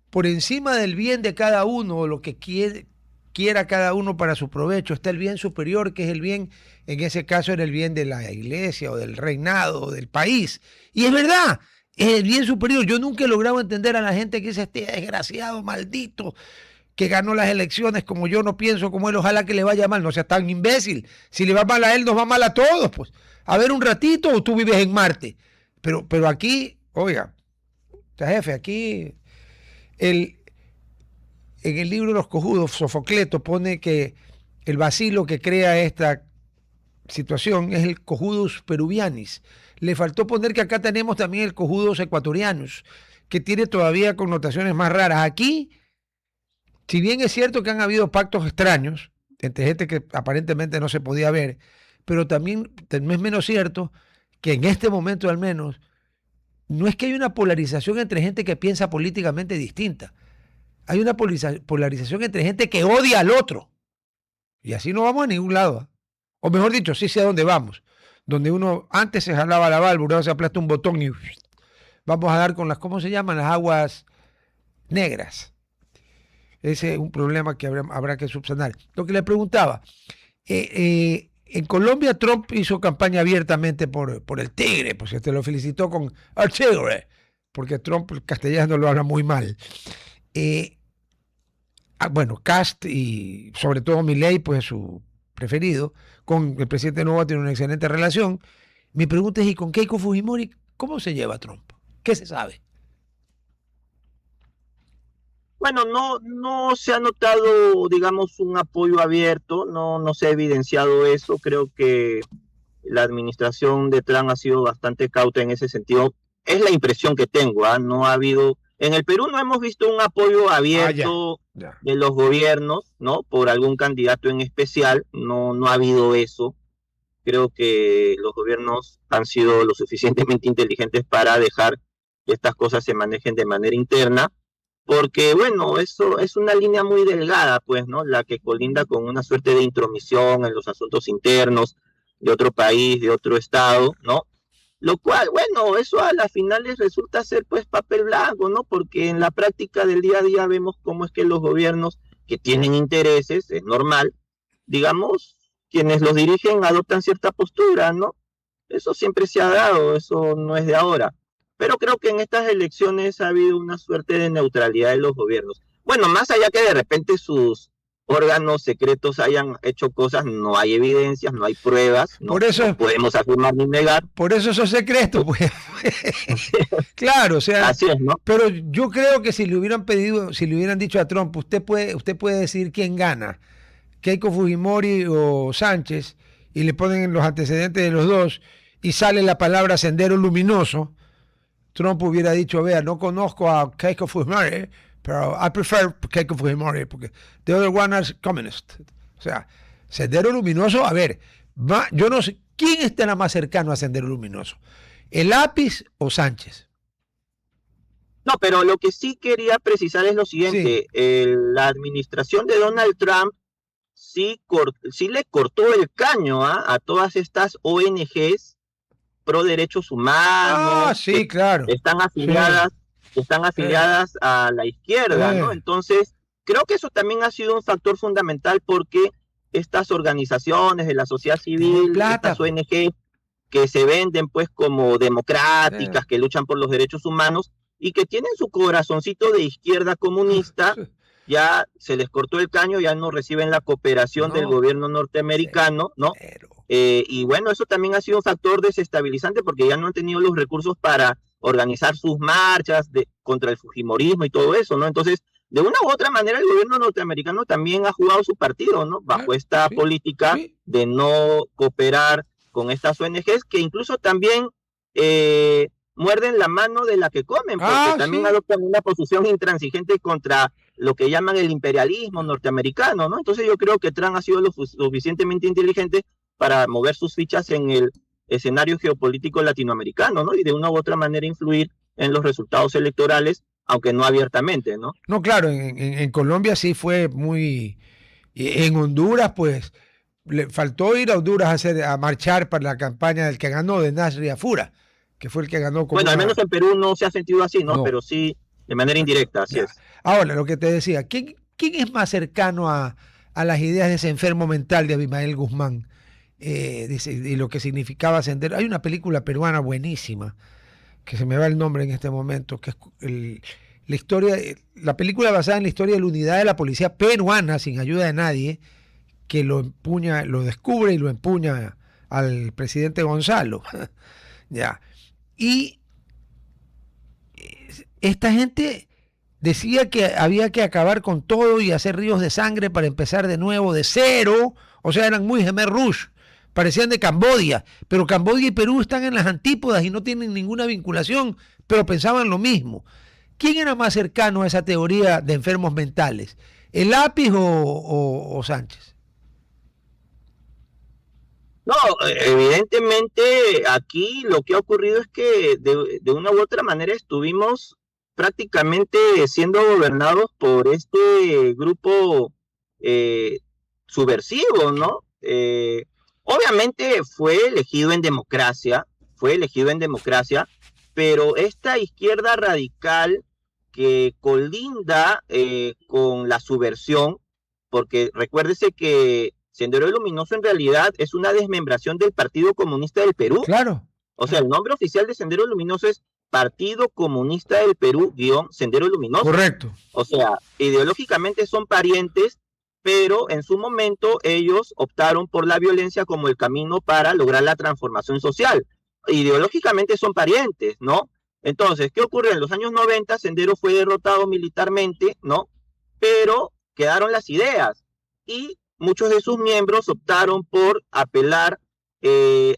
Por encima del bien de cada uno, lo que quiera cada uno para su provecho, está el bien superior, que es el bien, en ese caso era el bien de la iglesia o del reinado o del país. Y es verdad, es el bien superior. Yo nunca he logrado entender a la gente que dice, este desgraciado, maldito, que ganó las elecciones como yo, no pienso como él, ojalá que le vaya mal. No sea tan imbécil. Si le va mal a él, nos va mal a todos. Pues, a ver un ratito, o tú vives en Marte. Pero aquí, oiga, jefe, aquí en el libro Los Cojudos, Sofocleto pone que el bacilo que crea esta situación es el Cojudus peruvianis. Le faltó poner que acá tenemos también el Cojudus ecuatorianus, que tiene todavía connotaciones más raras. Aquí, si bien es cierto que han habido pactos extraños entre gente que aparentemente no se podía ver, pero también no es menos cierto que en este momento al menos no es que hay una polarización entre gente que piensa políticamente distinta. Hay una polarización entre gente que odia al otro. Y así no vamos a ningún lado. O mejor dicho, sí sé a dónde vamos. Donde uno antes se jalaba la válvula, ahora se aplasta un botón y vamos a dar con las, ¿cómo se llaman? Las aguas negras. Ese es un problema que habrá que subsanar. Lo que le preguntaba, en Colombia Trump hizo campaña abiertamente por el tigre, pues te lo felicitó con el tigre, porque Trump el castellano lo habla muy mal. Bueno, Cast y sobre todo Milei, pues su preferido, con el presidente Noboa tiene una excelente relación. Mi pregunta es, ¿y con Keiko Fujimori cómo se lleva Trump? ¿Qué se sabe? Bueno, no se ha notado, digamos, un apoyo abierto, no se ha evidenciado eso. Creo que la administración de Trump ha sido bastante cauta en ese sentido. Es la impresión que tengo, ¿eh? No ha habido, en el Perú no hemos visto un apoyo abierto de los gobiernos, ¿no? Por algún candidato en especial, no ha habido eso. Creo que los gobiernos han sido lo suficientemente inteligentes para dejar que estas cosas se manejen de manera interna. Porque, bueno, eso es una línea muy delgada, pues, ¿no? La que colinda con una suerte de intromisión en los asuntos internos de otro país, de otro estado, ¿no? Lo cual, bueno, eso a las finales resulta ser, pues, papel blanco, ¿no? Porque en la práctica del día a día vemos cómo es que los gobiernos que tienen intereses, es normal, digamos, quienes los dirigen adoptan cierta postura, ¿no? Eso siempre se ha dado, eso no es de ahora. Pero creo que en estas elecciones ha habido una suerte de neutralidad de los gobiernos. Bueno, más allá que de repente sus órganos secretos hayan hecho cosas, no hay evidencias, no hay pruebas, no podemos afirmar ni negar. Por eso son secretos, pues. Claro, o sea, así es, ¿no? Pero yo creo que si le hubieran pedido, si le hubieran dicho a Trump, usted puede decir quién gana, Keiko Fujimori o Sánchez, y le ponen los antecedentes de los dos, y sale la palabra sendero luminoso, Trump hubiera dicho, vea, no conozco a Keiko Fujimori, pero I prefer Keiko Fujimori, porque the other one is communist. O sea, Sendero Luminoso, a ver, yo no sé, ¿quién estará más cercano a Sendero Luminoso? ¿El lápiz o Sánchez? No, pero lo que sí quería precisar es lo siguiente, la administración de Donald Trump sí le cortó el caño a todas estas ONGs pro derechos humanos, claro. están afiliadas a la izquierda, ¿no? Entonces, creo que eso también ha sido un factor fundamental porque estas organizaciones de la sociedad civil, estas ONG que se venden pues como democráticas, que luchan por los derechos humanos y que tienen su corazoncito de izquierda comunista, ya se les cortó el caño, ya no reciben la cooperación del gobierno norteamericano, ¿no? Y bueno, eso también ha sido un factor desestabilizante porque ya no han tenido los recursos para organizar sus marchas contra el fujimorismo y todo eso, ¿no? Entonces, de una u otra manera, el gobierno norteamericano también ha jugado su partido, ¿no? Bajo esta política de no cooperar con estas ONGs que incluso también muerden la mano de la que comen, porque también adoptan una posición intransigente contra lo que llaman el imperialismo norteamericano, ¿no? Entonces yo creo que Trump ha sido lo suficientemente inteligente para mover sus fichas en el escenario geopolítico latinoamericano, ¿no? Y de una u otra manera influir en los resultados electorales, aunque no abiertamente, ¿no? No, claro, en Colombia sí fue muy... En Honduras, pues, le faltó ir a Honduras a marchar para la campaña del que ganó, de Nasri Afura, que fue el que ganó. Bueno, al menos en Perú no se ha sentido así, ¿no? Pero sí de manera indirecta, así es. Ahora, lo que te decía, ¿quién es más cercano a las ideas de ese enfermo mental de Abimael Guzmán? Y lo que significaba Sendero. Hay una película peruana buenísima, que se me va el nombre en este momento, que es la película basada en la historia de la unidad de la policía peruana, sin ayuda de nadie, que lo descubre y lo empuña al presidente Gonzalo. Ya. Y esta gente decía que había que acabar con todo y hacer ríos de sangre para empezar de nuevo, de cero. O sea, eran muy Khmer Rouge, parecían de Camboya, pero Camboya y Perú están en las antípodas y no tienen ninguna vinculación, pero pensaban lo mismo. ¿Quién era más cercano a esa teoría de enfermos mentales? ¿El Lápiz o Sánchez? No, evidentemente aquí lo que ha ocurrido es que de una u otra manera estuvimos prácticamente siendo gobernados por este grupo subversivo, ¿no? Obviamente fue elegido en democracia, pero esta izquierda radical que colinda con la subversión, porque recuérdese que Sendero Luminoso en realidad es una desmembración del Partido Comunista del Perú. Claro. O sea, el nombre oficial de Sendero Luminoso es Partido Comunista del Perú _ Sendero Luminoso. Correcto. O sea, ideológicamente son parientes, pero en su momento ellos optaron por la violencia como el camino para lograr la transformación social. Ideológicamente son parientes, ¿no? Entonces, ¿qué ocurrió? En los años 90 Sendero fue derrotado militarmente, ¿no? Pero quedaron las ideas y muchos de sus miembros optaron por apelar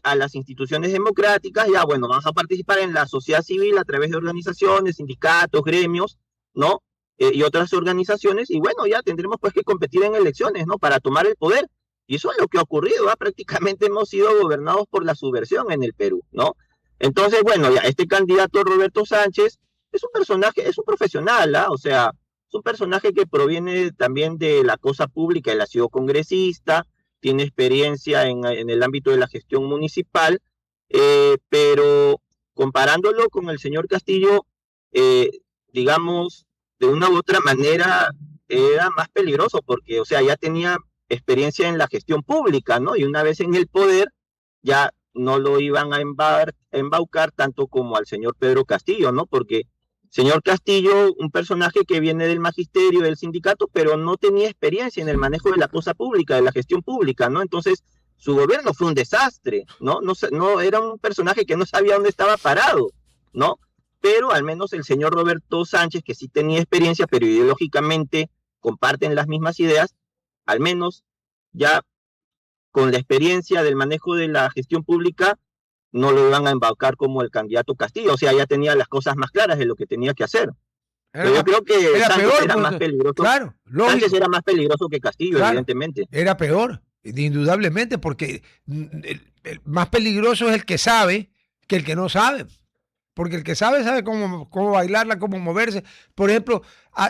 a las instituciones democráticas. Ya, bueno, vamos a participar en la sociedad civil a través de organizaciones, sindicatos, gremios, ¿no? Y otras organizaciones, y bueno, ya tendremos pues que competir en elecciones, ¿no? Para tomar el poder. Y eso es lo que ha ocurrido, ¿ah? Prácticamente hemos sido gobernados por la subversión en el Perú, ¿no? Entonces, bueno, ya este candidato Roberto Sánchez es un personaje, es un profesional, ¿ah? O sea, es un personaje que proviene también de la cosa pública, él ha sido congresista, tiene experiencia en el ámbito de la gestión municipal, pero comparándolo con el señor Castillo, digamos, de una u otra manera era más peligroso porque, o sea, ya tenía experiencia en la gestión pública, ¿no? Y una vez en el poder ya no lo iban a embaucar tanto como al señor Pedro Castillo, ¿no? Porque señor Castillo, un personaje que viene del magisterio, del sindicato, pero no tenía experiencia en el manejo de la cosa pública, de la gestión pública, ¿no? Entonces, su gobierno fue un desastre, ¿no? No era un personaje que no sabía dónde estaba parado, ¿no? Pero al menos el señor Roberto Sánchez, que sí tenía experiencia, pero ideológicamente comparten las mismas ideas, al menos ya con la experiencia del manejo de la gestión pública, no lo iban a embaucar como el candidato Castillo. O sea, ya tenía las cosas más claras de lo que tenía que hacer. Pero yo creo que Sánchez era más peligroso. Claro, lógico. Sánchez era más peligroso que Castillo, claro, evidentemente. Era peor, indudablemente, porque el más peligroso es el que sabe que el que no sabe. Porque el que sabe cómo bailarla, cómo moverse. Por ejemplo,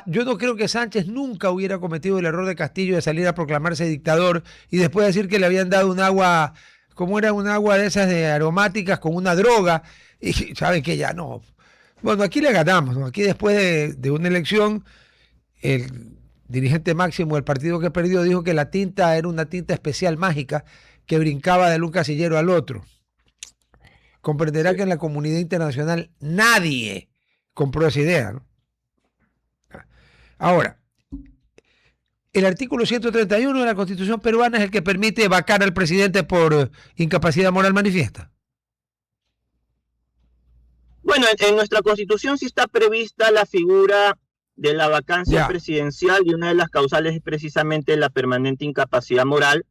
yo no creo que Sánchez nunca hubiera cometido el error de Castillo de salir a proclamarse dictador y después decir que le habían dado un agua, como era un agua de esas de aromáticas con una droga, y saben que ya no. Bueno, aquí le ganamos, ¿no? Aquí después de una elección, dirigente máximo del partido que perdió, dijo que la tinta era una tinta especial mágica que brincaba de un casillero al otro. Comprenderá que en la comunidad internacional nadie compró esa idea, ¿no? Ahora, el artículo 131 de la Constitución peruana es el que permite vacar al presidente por incapacidad moral manifiesta. Bueno, en nuestra Constitución sí está prevista la figura de la vacancia presidencial, y una de las causales es precisamente la permanente incapacidad moral,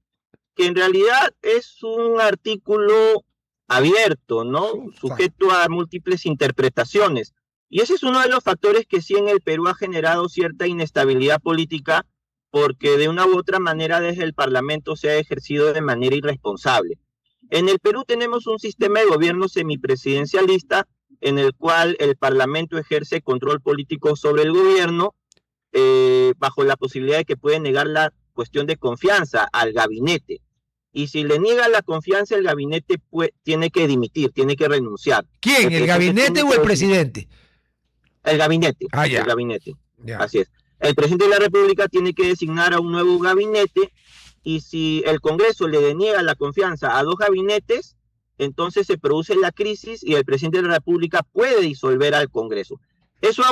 que en realidad es un artículo abierto, ¿no? Sujeto a múltiples interpretaciones. Y ese es uno de los factores que sí en el Perú ha generado cierta inestabilidad política, porque de una u otra manera desde el Parlamento se ha ejercido de manera irresponsable. En el Perú tenemos un sistema de gobierno semipresidencialista en el cual el Parlamento ejerce control político sobre el gobierno, bajo la posibilidad de que puede negar la cuestión de confianza al gabinete. Y si le niega la confianza, el gabinete tiene que dimitir, tiene que renunciar. ¿Quién? ¿El gabinete o el presidente? El gabinete. El gabinete. Así es. El presidente de la República tiene que designar a un nuevo gabinete, y si el Congreso le deniega la confianza a dos gabinetes, entonces se produce la crisis y el presidente de la República puede disolver al Congreso. Eso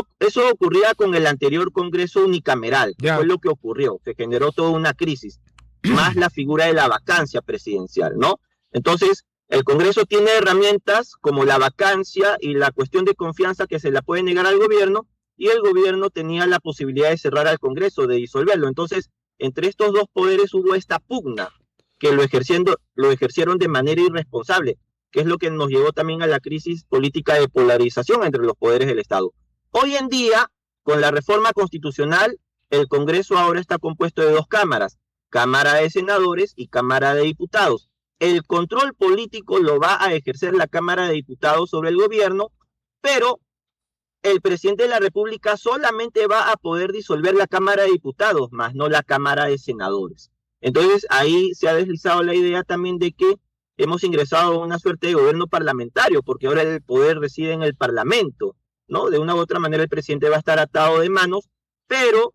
ocurría con el anterior Congreso unicameral, que fue lo que ocurrió, que generó toda una crisis, más la figura de la vacancia presidencial, ¿no? Entonces, el Congreso tiene herramientas como la vacancia y la cuestión de confianza que se la puede negar al gobierno, y el gobierno tenía la posibilidad de cerrar al Congreso, de disolverlo. Entonces, entre estos dos poderes hubo esta pugna, que lo ejercieron de manera irresponsable, que es lo que nos llevó también a la crisis política de polarización entre los poderes del Estado. Hoy en día, con la reforma constitucional, el Congreso ahora está compuesto de dos cámaras, Cámara de Senadores y Cámara de Diputados. El control político lo va a ejercer la Cámara de Diputados sobre el gobierno, pero el presidente de la República solamente va a poder disolver la Cámara de Diputados, más no la Cámara de Senadores. Entonces ahí se ha deslizado la idea también de que hemos ingresado a una suerte de gobierno parlamentario, porque ahora el poder reside en el Parlamento, ¿no? De una u otra manera el presidente va a estar atado de manos, pero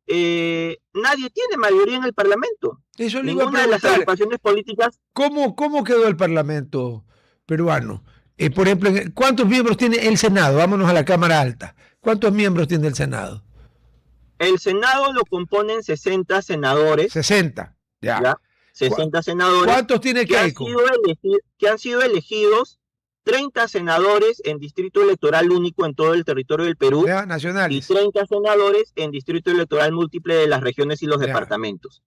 nadie tiene mayoría en el Parlamento. Eso le Ninguna de las agrupaciones políticas. ¿Cómo quedó el Parlamento peruano? Por ejemplo, ¿cuántos miembros tiene el Senado? Vámonos a la Cámara Alta. ¿Cuántos miembros tiene el Senado? El Senado lo componen 60 senadores. 60, ya. 60 senadores. ¿Cuántos tiene Keiko? Que han sido elegidos 30 senadores en distrito electoral único en todo el territorio del Perú. Ya, nacionales. Y 30 senadores en distrito electoral múltiple de las regiones y los departamentos.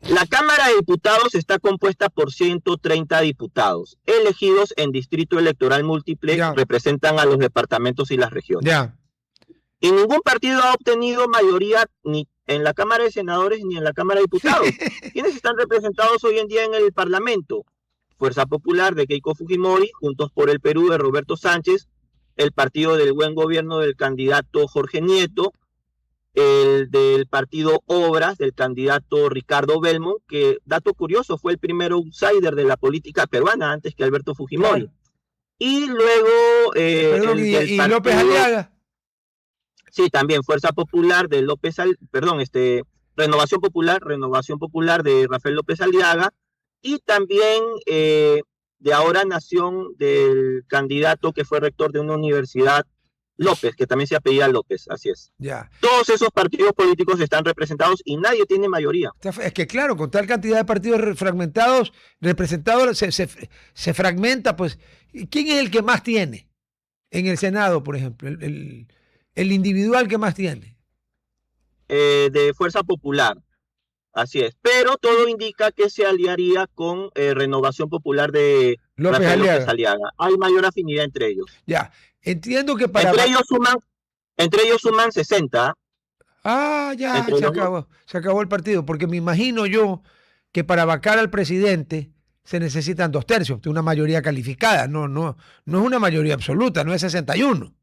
La Cámara de Diputados está compuesta por 130 diputados, elegidos en distrito electoral múltiple, representan a los departamentos y las regiones. Y ningún partido ha obtenido mayoría ni en la Cámara de Senadores ni en la Cámara de Diputados. ¿Quiénes están representados hoy en día en el Parlamento? Fuerza Popular de Keiko Fujimori, Juntos por el Perú de Roberto Sánchez, el Partido del Buen Gobierno del candidato Jorge Nieto, el del Partido Obras del candidato Ricardo Belmont, que, dato curioso, fue el primer outsider de la política peruana antes que Alberto Fujimori. Y luego... ¿Y López Aliaga? Sí, también Fuerza Popular de Renovación Popular de Rafael López Aliaga, y también de ahora Nación del candidato que fue rector de una universidad, López, que también se apellida López, así es. Todos esos partidos políticos están representados y nadie tiene mayoría. Es que claro, con tal cantidad de partidos fragmentados, representados, se fragmenta, pues, ¿quién es el que más tiene? En el Senado, por ejemplo, el individual que más tiene. De Fuerza Popular, así es. Pero todo indica que se aliaría con Renovación Popular de López Aliaga. Hay mayor afinidad entre ellos. Ya, entiendo que para... Entre ellos suman 60. Ya, se acabó el partido, porque me imagino yo que para vacar al presidente se necesitan 2/3, de una mayoría calificada, no es una mayoría absoluta, no es 61.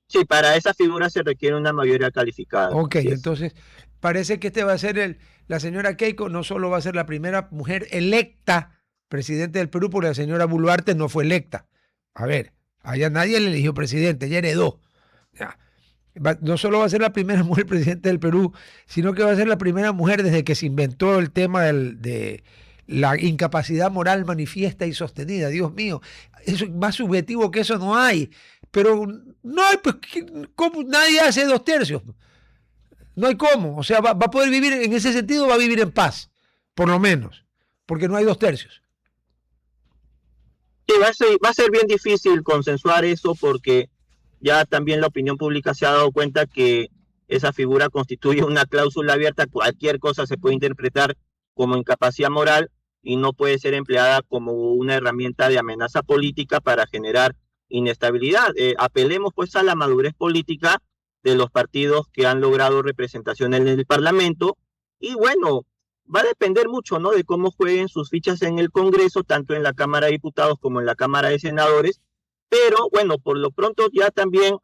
Sí, para esa figura se requiere una mayoría calificada. Ok, entonces parece que va a ser la señora Keiko, no solo va a ser la primera mujer electa presidente del Perú, porque la señora Boluarte no fue electa. A ver, allá nadie le eligió presidente, ella heredó. Ya. No solo va a ser la primera mujer presidente del Perú, sino que va a ser la primera mujer desde que se inventó el tema de la incapacidad moral manifiesta y sostenida. Dios mío, eso más subjetivo que eso no hay. Pero no hay, pues, ¿cómo? Nadie hace 2/3. No hay cómo. O sea, va a poder vivir, en ese sentido, va a vivir en paz, por lo menos, porque no hay 2/3. Sí, va a ser bien difícil consensuar eso porque ya también la opinión pública se ha dado cuenta que esa figura constituye una cláusula abierta, cualquier cosa se puede interpretar como incapacidad moral y no puede ser empleada como una herramienta de amenaza política para generar inestabilidad. Apelemos pues a la madurez política de los partidos que han logrado representación en el Parlamento y bueno, va a depender mucho, ¿no?, de cómo jueguen sus fichas en el Congreso, tanto en la Cámara de Diputados como en la Cámara de Senadores, pero bueno, por lo pronto ya también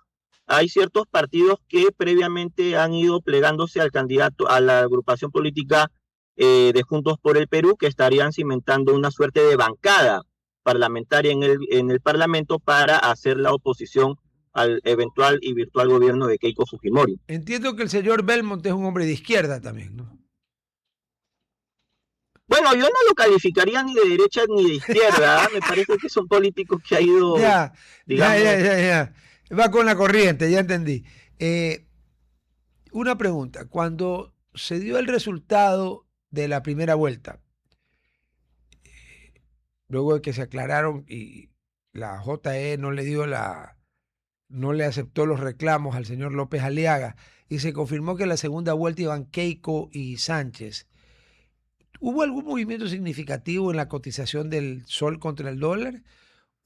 hay ciertos partidos que previamente han ido plegándose al candidato, a la agrupación política de Juntos por el Perú, que estarían cimentando una suerte de bancada parlamentaria en el Parlamento para hacer la oposición al eventual y virtual gobierno de Keiko Fujimori. Entiendo que el señor Belmont es un hombre de izquierda también, ¿no? Bueno, yo no lo calificaría ni de derecha ni de izquierda, me parece que es un político que ha ido, digamos... Ya. Va con la corriente, ya entendí. Una pregunta, cuando se dio el resultado de la primera vuelta, luego de que se aclararon y la JE no le aceptó los reclamos al señor López Aliaga y se confirmó que en la segunda vuelta iban Keiko y Sánchez, ¿hubo algún movimiento significativo en la cotización del sol contra el dólar?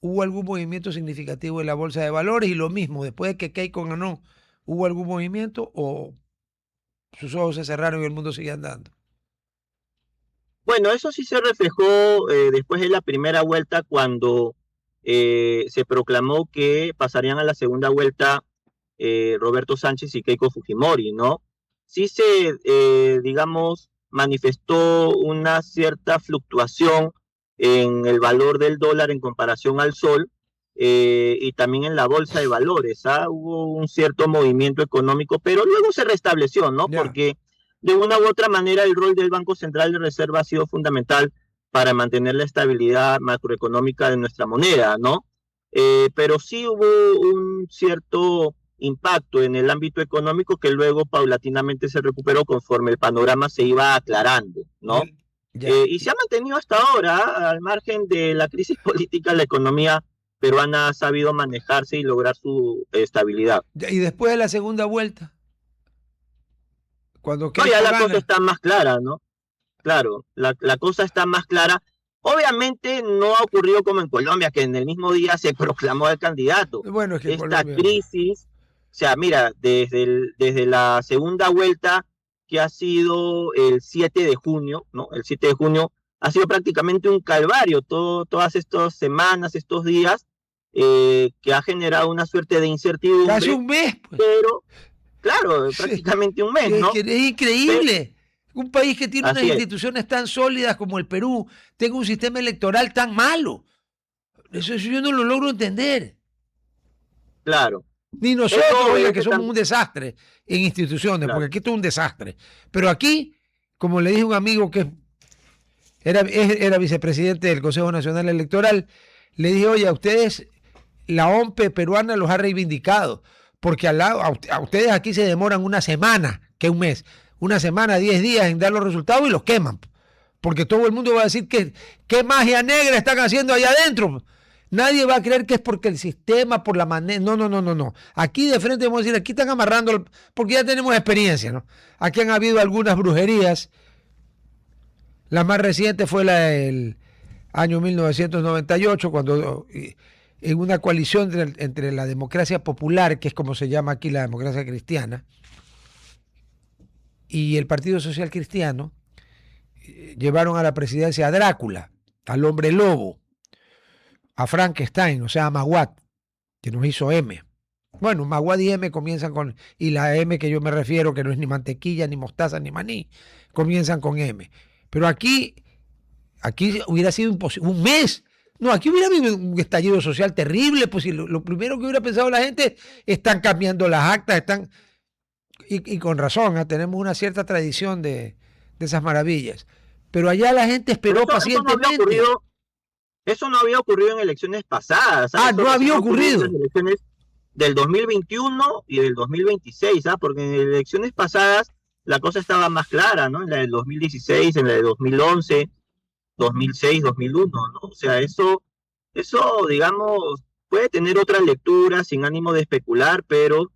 ¿Hubo algún movimiento significativo en la bolsa de valores? Y lo mismo, después de que Keiko ganó, ¿hubo algún movimiento o sus ojos se cerraron y el mundo sigue andando? Bueno, eso sí se reflejó después de la primera vuelta cuando se proclamó que pasarían a la segunda vuelta Roberto Sánchez y Keiko Fujimori, ¿no? Sí se, digamos, manifestó una cierta fluctuación en el valor del dólar en comparación al sol y también en la bolsa de valores. Hubo un cierto movimiento económico, pero luego se restableció, ¿no? Ya. Porque de una u otra manera el rol del Banco Central de Reserva ha sido fundamental para mantener la estabilidad macroeconómica de nuestra moneda, ¿no? Pero sí hubo un cierto impacto en el ámbito económico que luego paulatinamente se recuperó conforme el panorama se iba aclarando, ¿no? Y se ha mantenido hasta ahora, al margen de la crisis política, la economía peruana ha sabido manejarse y lograr su estabilidad. ¿Y después de la segunda vuelta? Cuando no, ya la cosa está más clara, ¿no? Claro, la cosa está más clara. Obviamente no ha ocurrido como en Colombia, que en el mismo día se proclamó el candidato. Bueno, es que esta crisis, o sea, mira, desde la segunda vuelta, que ha sido el 7 de junio, ¿no? El 7 de junio ha sido prácticamente un calvario, todas estas semanas, estos días, que ha generado una suerte de incertidumbre. Casi un mes, pues. Pero, claro, prácticamente un mes, ¿no? Es increíble. Un país que tiene unas instituciones tan sólidas como el Perú, tenga un sistema electoral tan malo. Eso yo no lo logro entender. Claro. Ni nosotros, oiga, que somos un desastre en instituciones, porque aquí esto es un desastre. Pero aquí, como le dije a un amigo que era vicepresidente del Consejo Nacional Electoral, le dije, oye, a ustedes la OMPE peruana los ha reivindicado, porque a ustedes aquí se demoran una semana, que un mes. Una semana, 10 días en dar los resultados y los queman. Porque todo el mundo va a decir que qué magia negra están haciendo allá adentro. Nadie va a creer que es porque el sistema, por la manera. No. Aquí de frente vamos a decir, aquí están amarrando, porque ya tenemos experiencia, ¿no? Aquí han habido algunas brujerías. La más reciente fue la del año 1998, cuando en una coalición entre la democracia popular, que es como se llama aquí la democracia cristiana, y el Partido Social Cristiano, llevaron a la presidencia a Drácula, al hombre lobo, a Frankenstein, o sea, a Maguad, que nos hizo M. Bueno, Maguad y M comienzan con, y la M que yo me refiero, que no es ni mantequilla, ni mostaza, ni maní, comienzan con M. Pero aquí hubiera sido imposible, un mes, No, aquí hubiera habido un estallido social terrible, pues si lo primero que hubiera pensado la gente, están cambiando las actas, y con razón, ¿eh? Tenemos una cierta tradición de esas maravillas. Pero allá la gente esperó pacientemente. Eso no había ocurrido en elecciones pasadas. No había ocurrido. En las elecciones del 2021 y del 2026, porque en elecciones pasadas la cosa estaba más clara, ¿no? En la del 2016, en la de 2011, 2006, 2001, ¿no? O sea, eso, digamos, puede tener otra lectura sin ánimo de especular, pero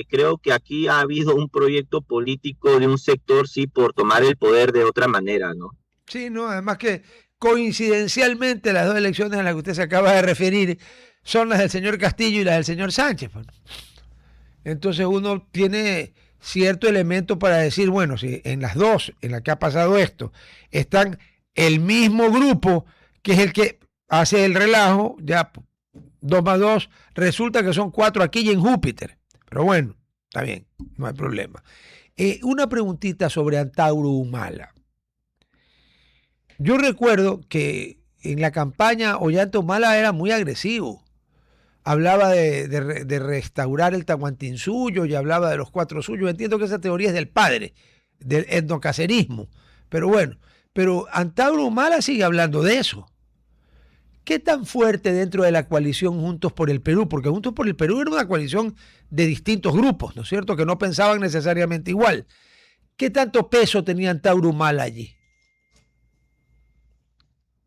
creo que aquí ha habido un proyecto político de un sector, sí, por tomar el poder de otra manera, ¿no? Sí, no, además que coincidencialmente las dos elecciones a las que usted se acaba de referir son las del señor Castillo y las del señor Sánchez. Entonces uno tiene cierto elemento para decir, bueno, si en las dos, en las que ha pasado esto, están el mismo grupo, que es el que hace el relajo, ya 2 más 2, resulta que son 4 aquí y en Júpiter. Pero bueno, está bien, no hay problema. Una preguntita sobre Antauro Humala. Yo recuerdo que en la campaña Ollanta Humala era muy agresivo. Hablaba de restaurar el Tahuantinsuyo y hablaba de los 4 suyos. Entiendo que esa teoría es del padre, del etnocacerismo. Pero bueno, pero Antauro Humala sigue hablando de eso. ¿Qué tan fuerte dentro de la coalición Juntos por el Perú? Porque Juntos por el Perú era una coalición de distintos grupos, ¿no es cierto?, que no pensaban necesariamente igual. ¿Qué tanto peso tenía Antauro Humala allí?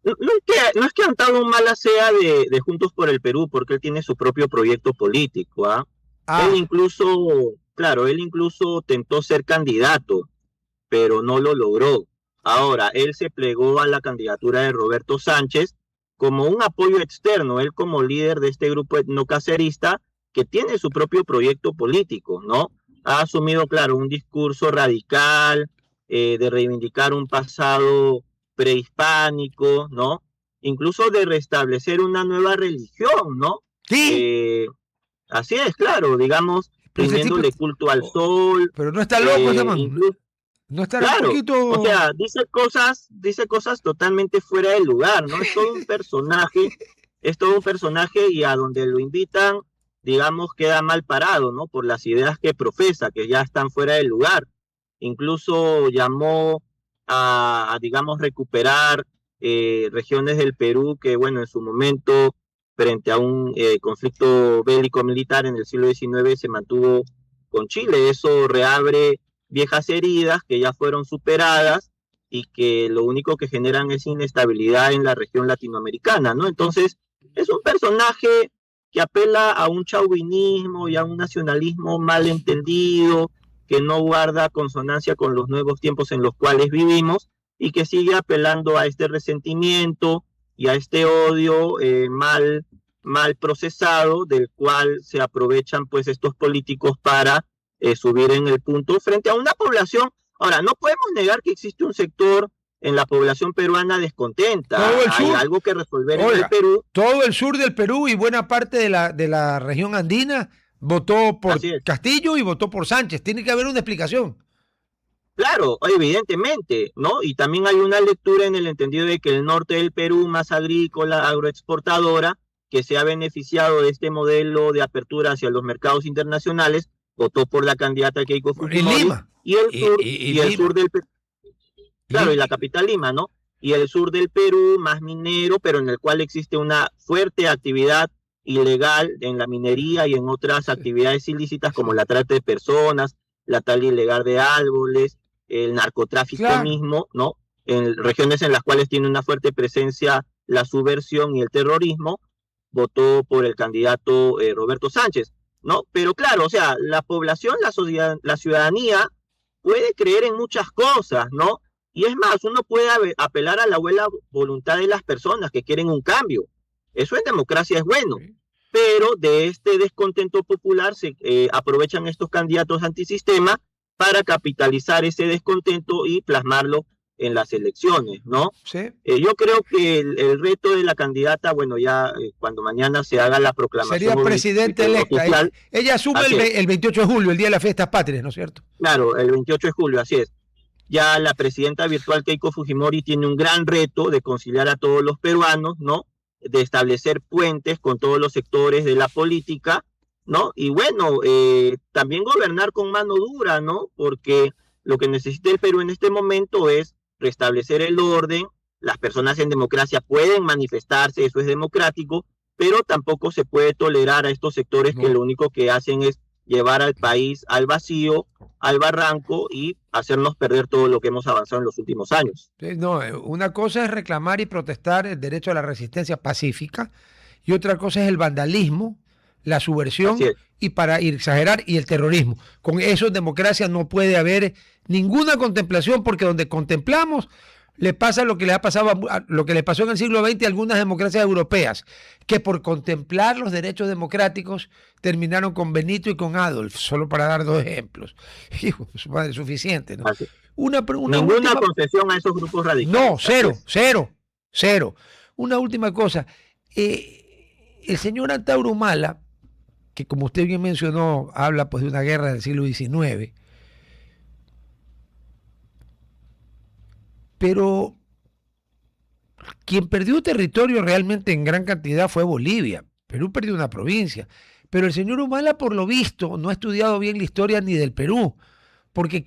No es que Antauro Humala sea de Juntos por el Perú, porque él tiene su propio proyecto político. Él incluso tentó ser candidato, pero no lo logró. Ahora, él se plegó a la candidatura de Roberto Sánchez como un apoyo externo, él como líder de este grupo etnocacerista que tiene su propio proyecto político, ¿no? Ha asumido, claro, un discurso radical de reivindicar un pasado prehispánico, ¿no? Incluso de restablecer una nueva religión, ¿no? Sí. Así es, claro, digamos, rindiéndole culto al sol. Pero no está loco ese man. No está claro, un poquito... O sea, dice cosas totalmente fuera de lugar, ¿no? Es todo un personaje y a donde lo invitan, digamos, queda mal parado, ¿no? Por las ideas que profesa, que ya están fuera de lugar. Incluso llamó a digamos, recuperar regiones del Perú que, bueno, en su momento, frente a un conflicto bélico militar en el siglo XIX, se mantuvo con Chile. Eso reabre viejas heridas que ya fueron superadas y que lo único que generan es inestabilidad en la región latinoamericana, ¿no? Entonces, es un personaje que apela a un chauvinismo y a un nacionalismo mal entendido, que no guarda consonancia con los nuevos tiempos en los cuales vivimos y que sigue apelando a este resentimiento y a este odio mal procesado, del cual se aprovechan pues estos políticos para subir en el punto frente a una población. Ahora, no podemos negar que existe un sector en la población peruana descontenta. Hay algo que resolver en el Perú. Todo el sur del Perú y buena parte de la región andina votó por Castillo y votó por Sánchez. Tiene que haber una explicación. Claro, evidentemente, ¿no? Y también hay una lectura en el entendido de que el norte del Perú, más agrícola, agroexportadora, que se ha beneficiado de este modelo de apertura hacia los mercados internacionales, votó por la candidata Keiko Fujimori. Lima. Y el sur del Perú. Claro, y la capital Lima, ¿no? Y el sur del Perú, más minero, pero en el cual existe una fuerte actividad ilegal en la minería y en otras actividades ilícitas como la trata de personas, la tala ilegal de árboles, el narcotráfico mismo, ¿no? En regiones en las cuales tiene una fuerte presencia la subversión y el terrorismo, votó por el candidato Roberto Sánchez, ¿no? Pero claro, o sea, la población, la ciudadanía puede creer en muchas cosas, ¿no? Y es más, uno puede apelar a la buena voluntad de las personas que quieren un cambio. Eso en democracia es bueno. Pero de este descontento popular se aprovechan estos candidatos antisistema para capitalizar ese descontento y plasmarlo en las elecciones, ¿no? Sí. Yo creo que el reto de la candidata, bueno, ya cuando mañana se haga la proclamación. Sería presidente electa. Ella asume el 28 de julio, el Día de las Fiestas Patrias, ¿no es cierto? Claro, el 28 de julio, así es. Ya la presidenta virtual Keiko Fujimori tiene un gran reto de conciliar a todos los peruanos, ¿no? de establecer puentes con todos los sectores de la política, ¿no? Y bueno, también gobernar con mano dura, ¿no? Porque lo que necesita el Perú en este momento es restablecer el orden. Las personas en democracia pueden manifestarse, eso es democrático, pero tampoco se puede tolerar a estos sectores que lo único que hacen es llevar al país al vacío, al barranco y hacernos perder todo lo que hemos avanzado en los últimos años. No, una cosa es reclamar y protestar el derecho a la resistencia pacífica y otra cosa es el vandalismo, la subversión y para exagerar y el terrorismo. Con eso en democracia no puede haber ninguna contemplación porque donde contemplamos le pasa lo que le ha pasado lo que le pasó en el siglo XX a algunas democracias europeas, que por contemplar los derechos democráticos terminaron con Benito y con Adolf, solo para dar dos ejemplos. Hijo, su madre, suficiente, ¿no? Ninguna concesión a esos grupos radicales. No, cero. Una última cosa. El señor Antauro Humala, que como usted bien mencionó, habla pues de una guerra del siglo XIX, pero quien perdió territorio realmente en gran cantidad fue Bolivia. Perú perdió una provincia. Pero el señor Humala, por lo visto, no ha estudiado bien la historia ni del Perú, porque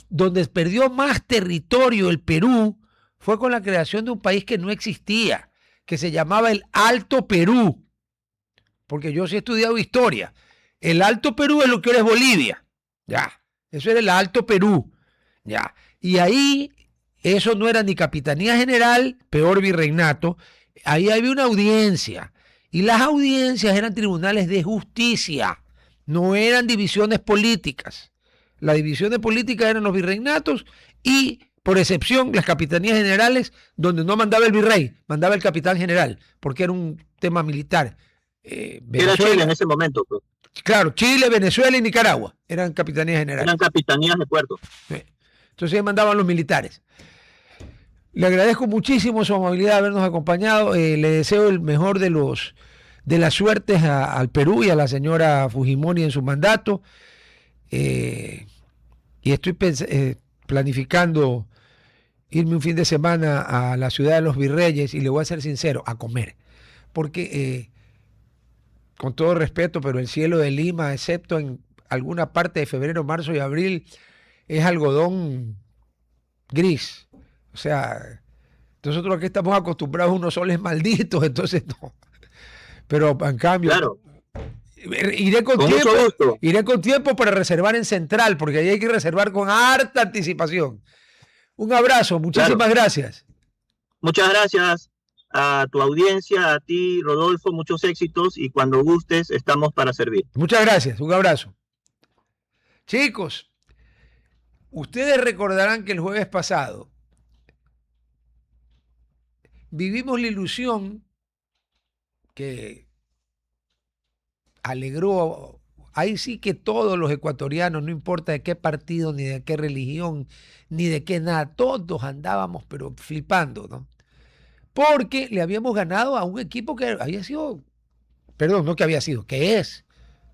donde perdió más territorio el Perú fue con la creación de un país que no existía, que se llamaba el Alto Perú. Porque yo sí he estudiado historia. El Alto Perú es lo que ahora es Bolivia. Ya. Eso era el Alto Perú. Ya. Y ahí, eso no era ni capitanía general, peor virreinato. Ahí había una audiencia. Y las audiencias eran tribunales de justicia. No eran divisiones políticas. Las divisiones políticas eran los virreinatos y, por excepción, las capitanías generales, donde no mandaba el virrey, mandaba el capitán general, porque era un tema militar. Era Chile en ese momento. Pues. Claro, Chile, Venezuela y Nicaragua eran capitanías generales. Eran capitanías de puerto. Entonces mandaban los militares. Le agradezco muchísimo su amabilidad de habernos acompañado. Le deseo el mejor de las suertes al Perú y a la señora Fujimori en su mandato. Y estoy planificando irme un fin de semana a la ciudad de los Virreyes y le voy a ser sincero, a comer. Porque, con todo respeto, pero el cielo de Lima, excepto en alguna parte de febrero, marzo y abril, es algodón gris. O sea, nosotros aquí estamos acostumbrados a unos soles malditos, entonces no. Pero en cambio, claro. Iré con tiempo para reservar en Central, porque ahí hay que reservar con harta anticipación. Un abrazo, muchísimas gracias. Muchas gracias a tu audiencia, a ti, Rodolfo, muchos éxitos y cuando gustes estamos para servir. Muchas gracias, un abrazo. Chicos, ustedes recordarán que el jueves pasado vivimos la ilusión que alegró, ahí sí que todos los ecuatorianos, no importa de qué partido, ni de qué religión, ni de qué nada, todos andábamos pero flipando, ¿no? Porque le habíamos ganado a un equipo que había sido, perdón, no que había sido, que es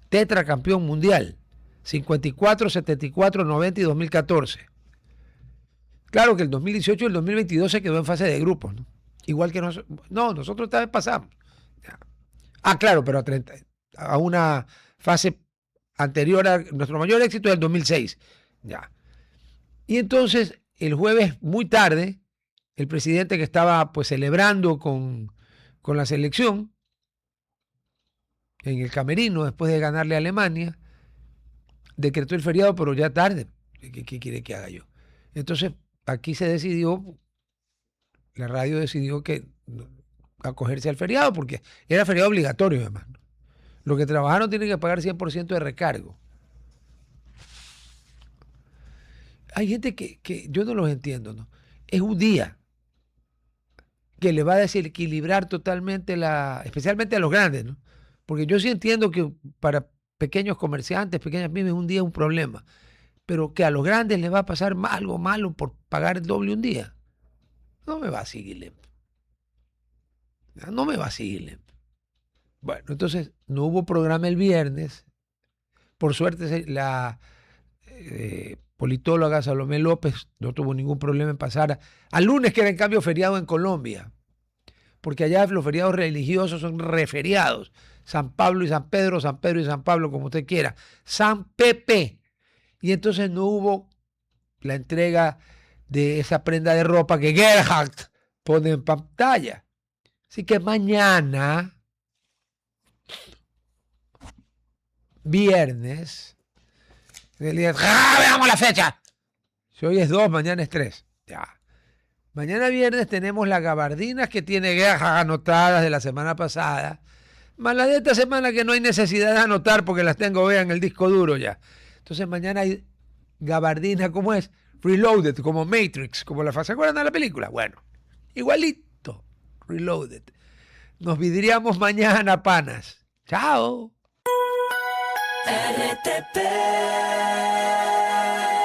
tetracampeón mundial, 54, 74, 90 y 2014. Claro que el 2018 y el 2022 se quedó en fase de grupos, ¿no? Igual que nosotros esta vez pasamos. Claro, pero a una fase anterior a nuestro mayor éxito del 2006. Ya. Y entonces, el jueves muy tarde, el presidente que estaba pues celebrando con la selección en el camerino después de ganarle a Alemania, decretó el feriado, pero ya tarde. ¿Qué quiere que haga yo? Entonces, aquí se decidió, la radio decidió que acogerse al feriado, porque era feriado obligatorio además, ¿no? Los que trabajaron tienen que pagar 100% de recargo. Hay gente que yo no los entiendo, ¿no? Es un día que le va a desequilibrar totalmente especialmente a los grandes, ¿no? Porque yo sí entiendo que para pequeños comerciantes, pequeñas pymes, un día es un problema, pero que a los grandes les va a pasar algo malo por pagar el doble un día. No me vacilen. No me vacilen. Bueno, entonces no hubo programa el viernes. Por suerte la politóloga Salomé López no tuvo ningún problema en pasar al lunes, que era en cambio feriado en Colombia. porque allá los feriados religiosos son referiados. San Pablo y San Pedro, San Pedro y San Pablo, como usted quiera. San Pepe. Y entonces no hubo la entrega de esa prenda de ropa que Gerhard pone en pantalla. Así que mañana, viernes, veamos la fecha. Si hoy es 2, mañana es 3. Ya. Mañana viernes tenemos las gabardinas que tiene Gerhard anotadas de la semana pasada, más las de esta semana que no hay necesidad de anotar porque las tengo, vean, el disco duro ya. Entonces mañana hay gabardina, ¿cómo es? Reloaded, como Matrix, como ¿se acuerdan de la película? Bueno, igualito, Reloaded. Nos vidriamos mañana, panas. Chao. RTP